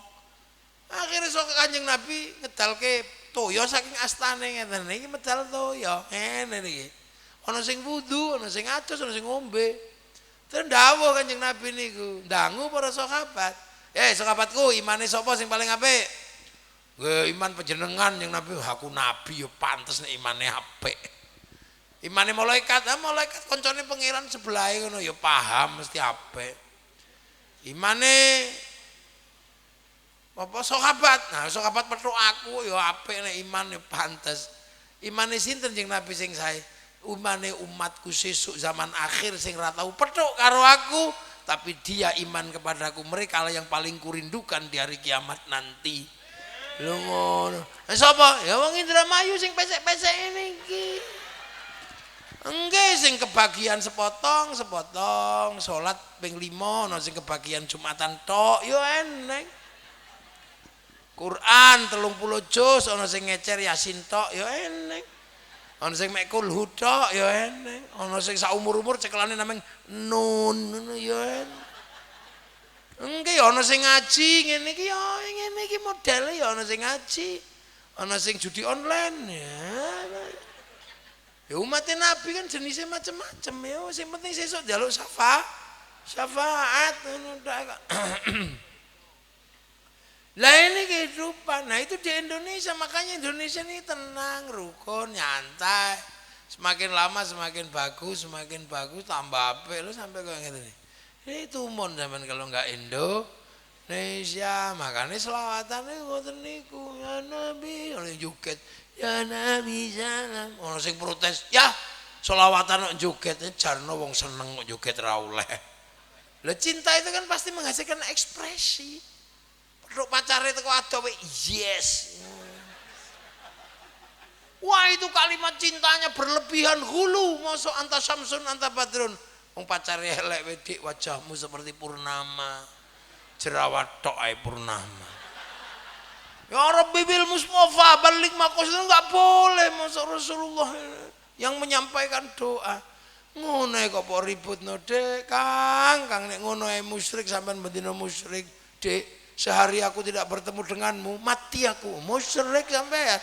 Akhirnya Kanjeng Nabi ngedalke toya saking astane ngeten iki medal toya. Ngene iki. Ana sing wudu, ana sing adus, ana sing ngombe. Terus dawuh Kanjeng Nabi niku, ndangu para sahabat. Sahabatku, imane sapa sing paling apik? Iman panjenengan yang Nabi, aku nabi yo pantes nek imane apik. Imane malaikat, malaikat koncone pangeran sebelahe ngono ya paham mesti apik. Imane apa sahabat? Nah, sahabat petuk aku ya apik nek iman ya pantes. Imane sinten jeung Nabi sing sae? Imane umatku sesuk zaman akhir sing ra tau petuk karo aku, tapi dia iman kepadaku. Mereka lah yang paling kurindukan di hari kiamat nanti. Lho ngono. Sapa? Ya wong Indramayu sing pesek-pesek ini iki. Enggak sing kebagian sepotong salat ping 5 ana sing kebagian Jumatan tok yo eneng. Quran 30 juz ana sing ngecer Yasin tok yo eneng. Ana sing mek kulhu tok yo eneng. Ana sing saumur-umur cekelane nameng nun ngono yo eneng. Enggak ana sing ngaji ngene iki yo ngene iki modele yo ana sing ngaji. Ana sing judi online ya. Ya umat Nabi kan jenisnya macam-macam ya, yang penting sesuk jaluk syafaat. Lah ini kehidupan. Nah itu di Indonesia, makanya Indonesia ini tenang, rukun, nyantai. Semakin lama semakin bagus, tambah apik. Lu sampai kayak gitu nih. Ini tumon zaman kalau nggak Indonesia, makanya selawatan ngoten niku ya Nabi, oleh joget. Ya Nabi salam. Ono sing protes, ya selawatan kok joget, jarno wong seneng kok joget ra oleh. Lah cinta itu kan pasti menghasilkan ekspresi. Perlu pacare teko ado yes. Wah itu kalimat cintanya berlebihan hulu, mosok anta samsun anta badrun. Wong pacare elek wedik wajahmu seperti purnama. Jerawat tok ae purnama. Ya Rabbi bil Mustafa balik makos itu enggak boleh masuk Rasulullah yang menyampaikan doa. Ngono kok kok ribut no Dek, Kang nek ngono ae musyrik sampean bendina musyrik. Dek, sehari aku tidak bertemu denganmu, mati aku. Musyrik sampean.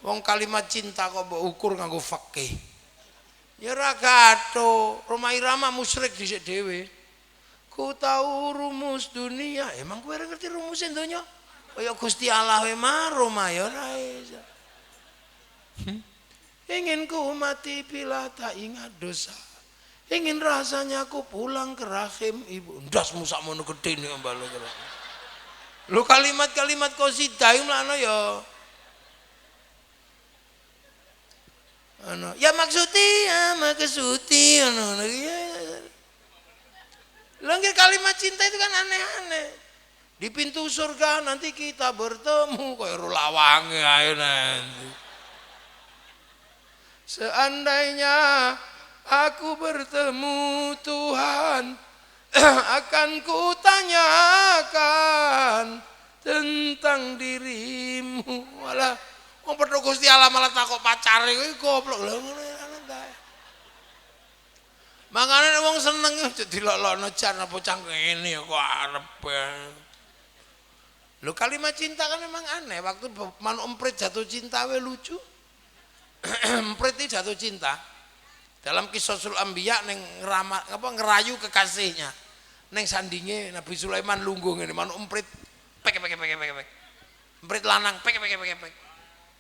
Wong kalimat cinta kok mbok ukur nganggo fikih. Ya ora gathuk. Roma Irama musyrik dhisik dhewe. Ku tahu rumus dunia. Emang kowe ora ngerti rumus donya? Kaya Gusti Allah wae mah Roma ya ora iso. Ingin ku mati bila tak ingat dosa. Ingin rasanya aku pulang ke rahim ibu. Ndasmu sakmono gedhe nek mbalo kira. Lho kalimat-kalimat qasidah mlano ya ano, ya maksuti ano ya. Langir kalimat cinta itu kan aneh-aneh. Di pintu surga nanti kita bertemu kaya lawange ae nanti. Seandainya aku bertemu Tuhan, akan kutanyakan tentang dirimu. Walah, wong pedho Gusti Allah malah takok pacare kuwi goblok lho ngono ta. Mangane wong seneng dilolokno jan apa cang ngene kok arep. Lho kalimat cinta kan memang aneh. Waktu Man Emprit jatuh cinta we lucu. Emprit itu jatuh cinta. Dalam kisah Sul Ambiya neng ngerayu kekasihnya. Neng sandinge Nabi Sulaiman lungguh ngene Man Emprit pek. Emprit lanang pek.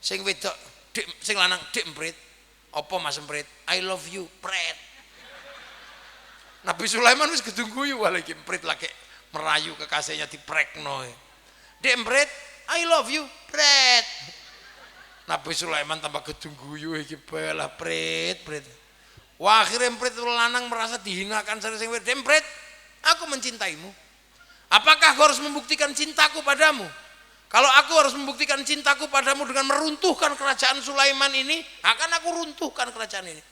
Sing wedok dik sing lanang dik Emprit. Apa Mas Emprit? I love you, pret. Nabi Sulaiman wis gedungguyu lagi Emprit lagi merayu kekasihnya diprekno. Dik Emprit, I love you, pret. Nabi Sulaiman tambah gedungguyu iki belah pret. Wah akhirnya Emprit lanang merasa dihinakan sing wedok. Emprit, aku mencintaimu. Apakah kau harus membuktikan cintaku padamu? Kalau aku harus membuktikan cintaku padamu dengan meruntuhkan kerajaan Sulaiman ini, akan aku runtuhkan kerajaan ini.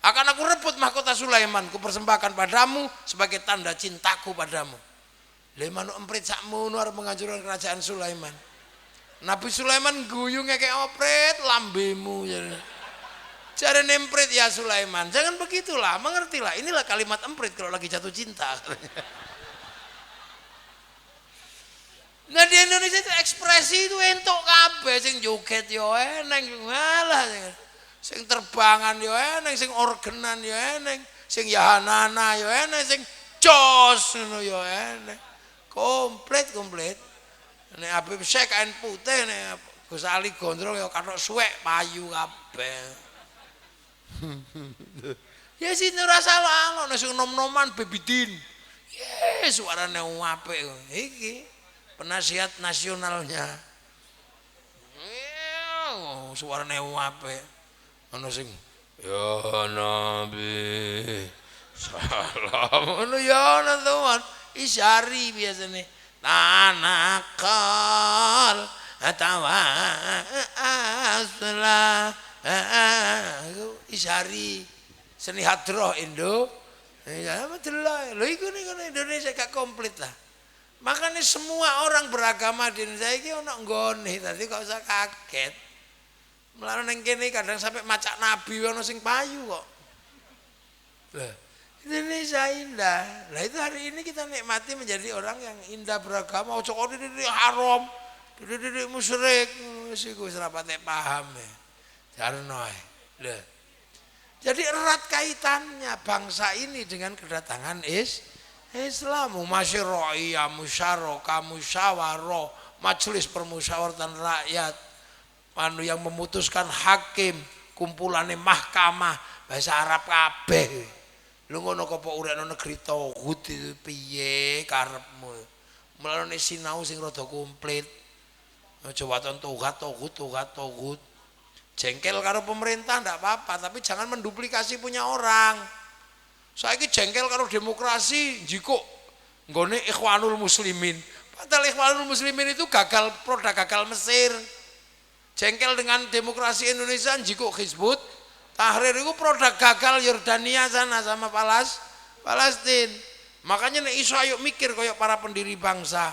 Akan aku rebut mahkota Sulaiman, ku persembahkan padamu sebagai tanda cintaku padamu. Lemanu Emprit sakmono arep menghancurkan kerajaan Sulaiman. Nabi Sulaiman guyu ngekek opret lambemu ya. Jarene Emprit ya Sulaiman, jangan begitulah, mengertilah. Inilah kalimat Emprit kalau lagi jatuh cinta. Nah di Indonesia itu ekspresi itu entuk kabeh sing joget yo eneng malah sing terbangan yo eneng sing organan yo eneng sing yahanana yo eneng sing jos ngono yo eneng komplit nek Habib Syekh kain putih nek Gus Ali gondrong yo kathok suwek payu kabeh. Ya sing ora salah ana sing nom-noman Bebidin. Yes suarane apik iki. Penasihat nasionalnya, suaranya apik, ana sing ya Nabi salam, ya Tuhan, isyari biasanya, tanakal atawa asla, isyari seni hadroh Indo, ya betul lah, lo iku nih Indonesia gak komplit lah. Makanya semua orang beragama di Indonesia ini ono nggone, tadi kok usah kaget. Melawan neng kene kadang sampai macak nabi ono sing payu kok. Lah, Indonesia indah. Lah itu hari ini kita nikmati menjadi orang yang indah beragama. Ojo kok dididik haram, dididik musyrik, wis iku wis ora patek paham ya. Jarno ae. Lah. Jadi erat kaitannya bangsa ini dengan kedatangan Islam, masyarakat, musyarakah, musyawarah, majelis permusyawaratan rakyat, anu yang memutuskan hakim, kumpulannya mahkamah, bahasa Arab kabeh. Lu ngono kok uripno negeri tauhid itu piye karepmu? Melalui sinau sing rada komplit. Aja waton tauhid. Jengkel karo pemerintah ndak apa-apa, tapi jangan menduplikasi punya orang. Saiki jengkel karo demokrasi jiko nggone Ikhwanul Muslimin. Padahal Ikhwanul Muslimin itu produk gagal Mesir. Jengkel dengan demokrasi Indonesia jiko Hizbut Tahrir itu produk gagal Yordania sana sama Palestina. Makanya nek iso ayo mikir koyo para pendiri bangsa.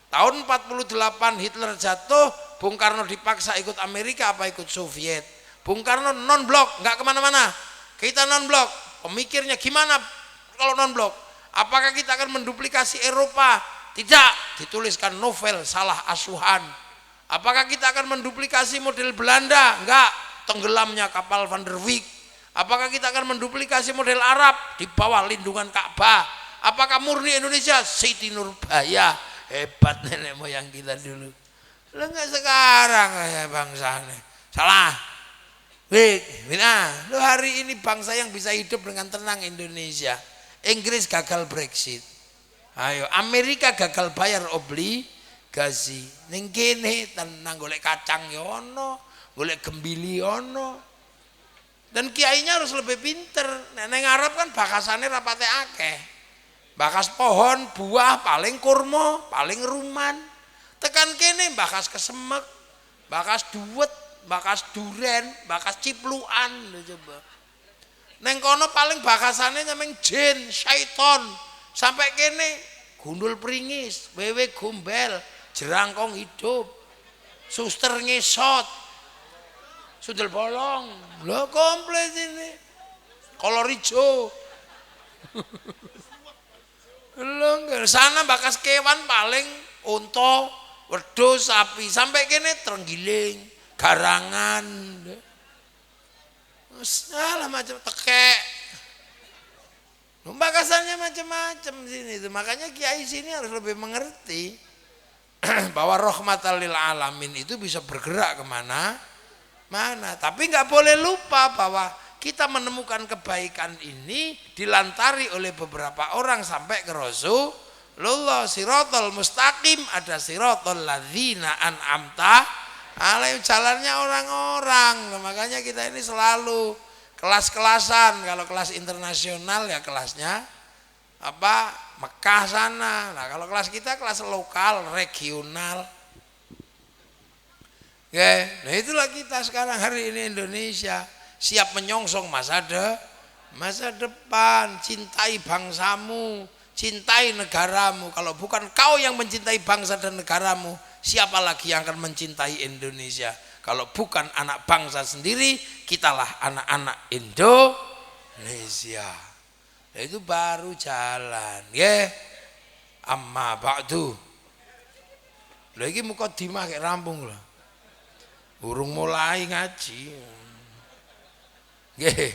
Tahun 48 Hitler jatuh, Bung Karno dipaksa ikut Amerika apa ikut Soviet. Bung Karno non blok, nggak kemana-mana. Kita non blok. Pemikirnya gimana kalau non blok? Apakah kita akan menduplikasi Eropa? Tidak, dituliskan novel salah asuhan. Apakah kita akan menduplikasi model Belanda? Enggak, tenggelamnya kapal Van der Wijk. Apakah kita akan menduplikasi model Arab di bawah lindungan Ka'bah? Apakah murni Indonesia? Siti Nurbaya, hebat nenek moyang kita dulu. Lo enggak sekarang ya bangsanya. Salah. Lo hari ini bangsa yang bisa hidup dengan tenang Indonesia. Inggris gagal Brexit. Ayo, Amerika gagal bayar obligasi. Ning kene tenang golek kacang yono, golek gembili yono. Dan kiainya harus lebih pinter. Neng Arab kan bakasannya rapate akeh. Bakas pohon, buah, paling kurma, paling ruman. Tekan kene bakas kesemek, bakas duwet, bakas duren, bakas cipluan lho coba. Neng kono paling bakasannya nyameng jin, syaiton. Sampai kene gundul pringis, wewe gombel, jerangkong hidup, suster ngesot, sundel bolong. Lho komplit ini. Kolor hijau. Lho sana bakas kewan paling unta, wedhus, sapi. Sampai kene terenggiling, garangan. Salah macam tekek. Bakasannya macam-macam sini itu. Makanya kiai sini harus lebih mengerti bahwa rahmatan lil alamin itu bisa bergerak kemana mana. Tapi nggak boleh lupa bahwa kita menemukan kebaikan ini dilantari oleh beberapa orang sampai ke Rasulullah. Siratal mustaqim, ada siratal ladzina an'amta alaihim, jalannya orang-orang. Makanya kita ini selalu kelas-kelasan. Kalau kelas internasional ya kelasnya apa Mekah sana. Nah kalau kelas kita kelas lokal, regional. Oke, nah itulah kita sekarang hari ini Indonesia siap menyongsong masa depan. Cintai bangsamu, cintai negaramu. Kalau bukan kau yang mencintai bangsa dan negaramu, siapa lagi yang akan mencintai Indonesia? Kalau bukan anak bangsa sendiri, kitalah anak-anak Indonesia. Nah, itu baru jalan, ya. Amma ba'du. Lagi mukadimah kayak rampung loh. Burung mulai ngaji. Nggih.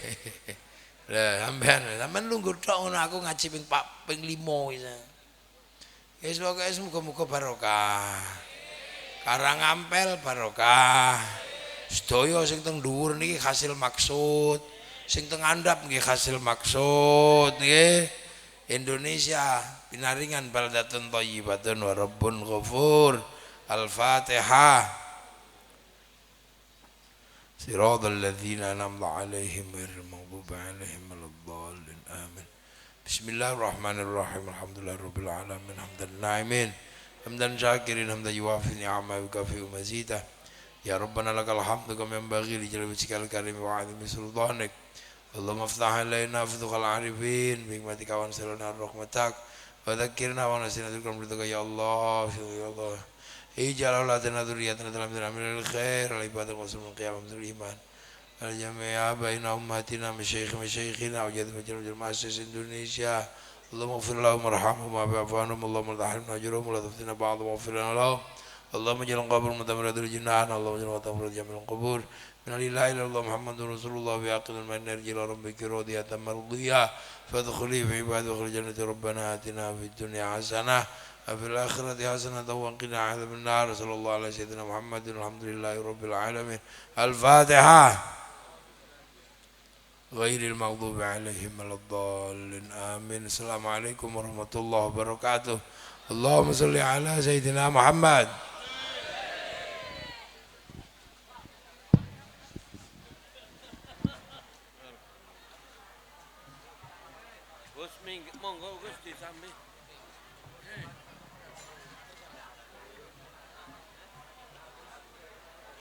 Lah sampean nunggu tok ngono aku ngaji ping 5 wis. Wis pokoke muga-muga barokah. Karangampel barokah. Sedaya sing teng dhuwur niki hasil maksud, sing teng andhap nggih hasil maksud nggih. Indonesia pinaringan baldatun thayyibatun wa rabbun ghafur. Al-Fatihah. Siratal ladzina an'amta 'alaihim ghairil maghdubi 'alaihim waladdallin. Amin. Bismillahirrahmanirrahim. Alhamdulillahirabbil alamin. Hamdan na'imin. Hamdan syakirin, hamdan yuwafi ni'amah wa yukafi mazidah. Ya Rabbana lakal hamdu kama yanbaghi li jalali wajhikal karim wa 'azimi sultanik. Allahumma iftah alaina futuhal arifin bi hikmatika wa ansilna rahmatak wa dzakkirna wa nasina dzikram ridaka ya Allah ya Allah. Ij'al auladana dzurriyyatan dalam amril khair al ibadah wa sulul qiyam bil iman. Al jami'a baina ummatina masyayikhina wa jaddu majal ma'asis Indonesia. اللهم اغفر لهم وارحمهم واعف عنهم اللهم لا تحرمنا اجرهم ولا تفتنا بعضهم واغفر لنا لهم اللهم اجعل قبرهم مدمرة الجنان اللهم اجعل قبرهم جميع القبور من لا اله الا الله محمد رسول الله بيعقل المن رجل ربك راضية مرضية فادخلي في عباد وخرج جنة ربنا آتنا في الدنيا حسنة وفي الآخرة حسنة وقنا عذاب النار صلى الله على سيدنا محمد والحمد لله رب العالمين. الفاتحة. غير المغضوب عليهم ولا الضالين آمين. السلام عليكم ورحمة الله وبركاته. اللهم صل على سيدنا محمد. Gus monggo Gus disami.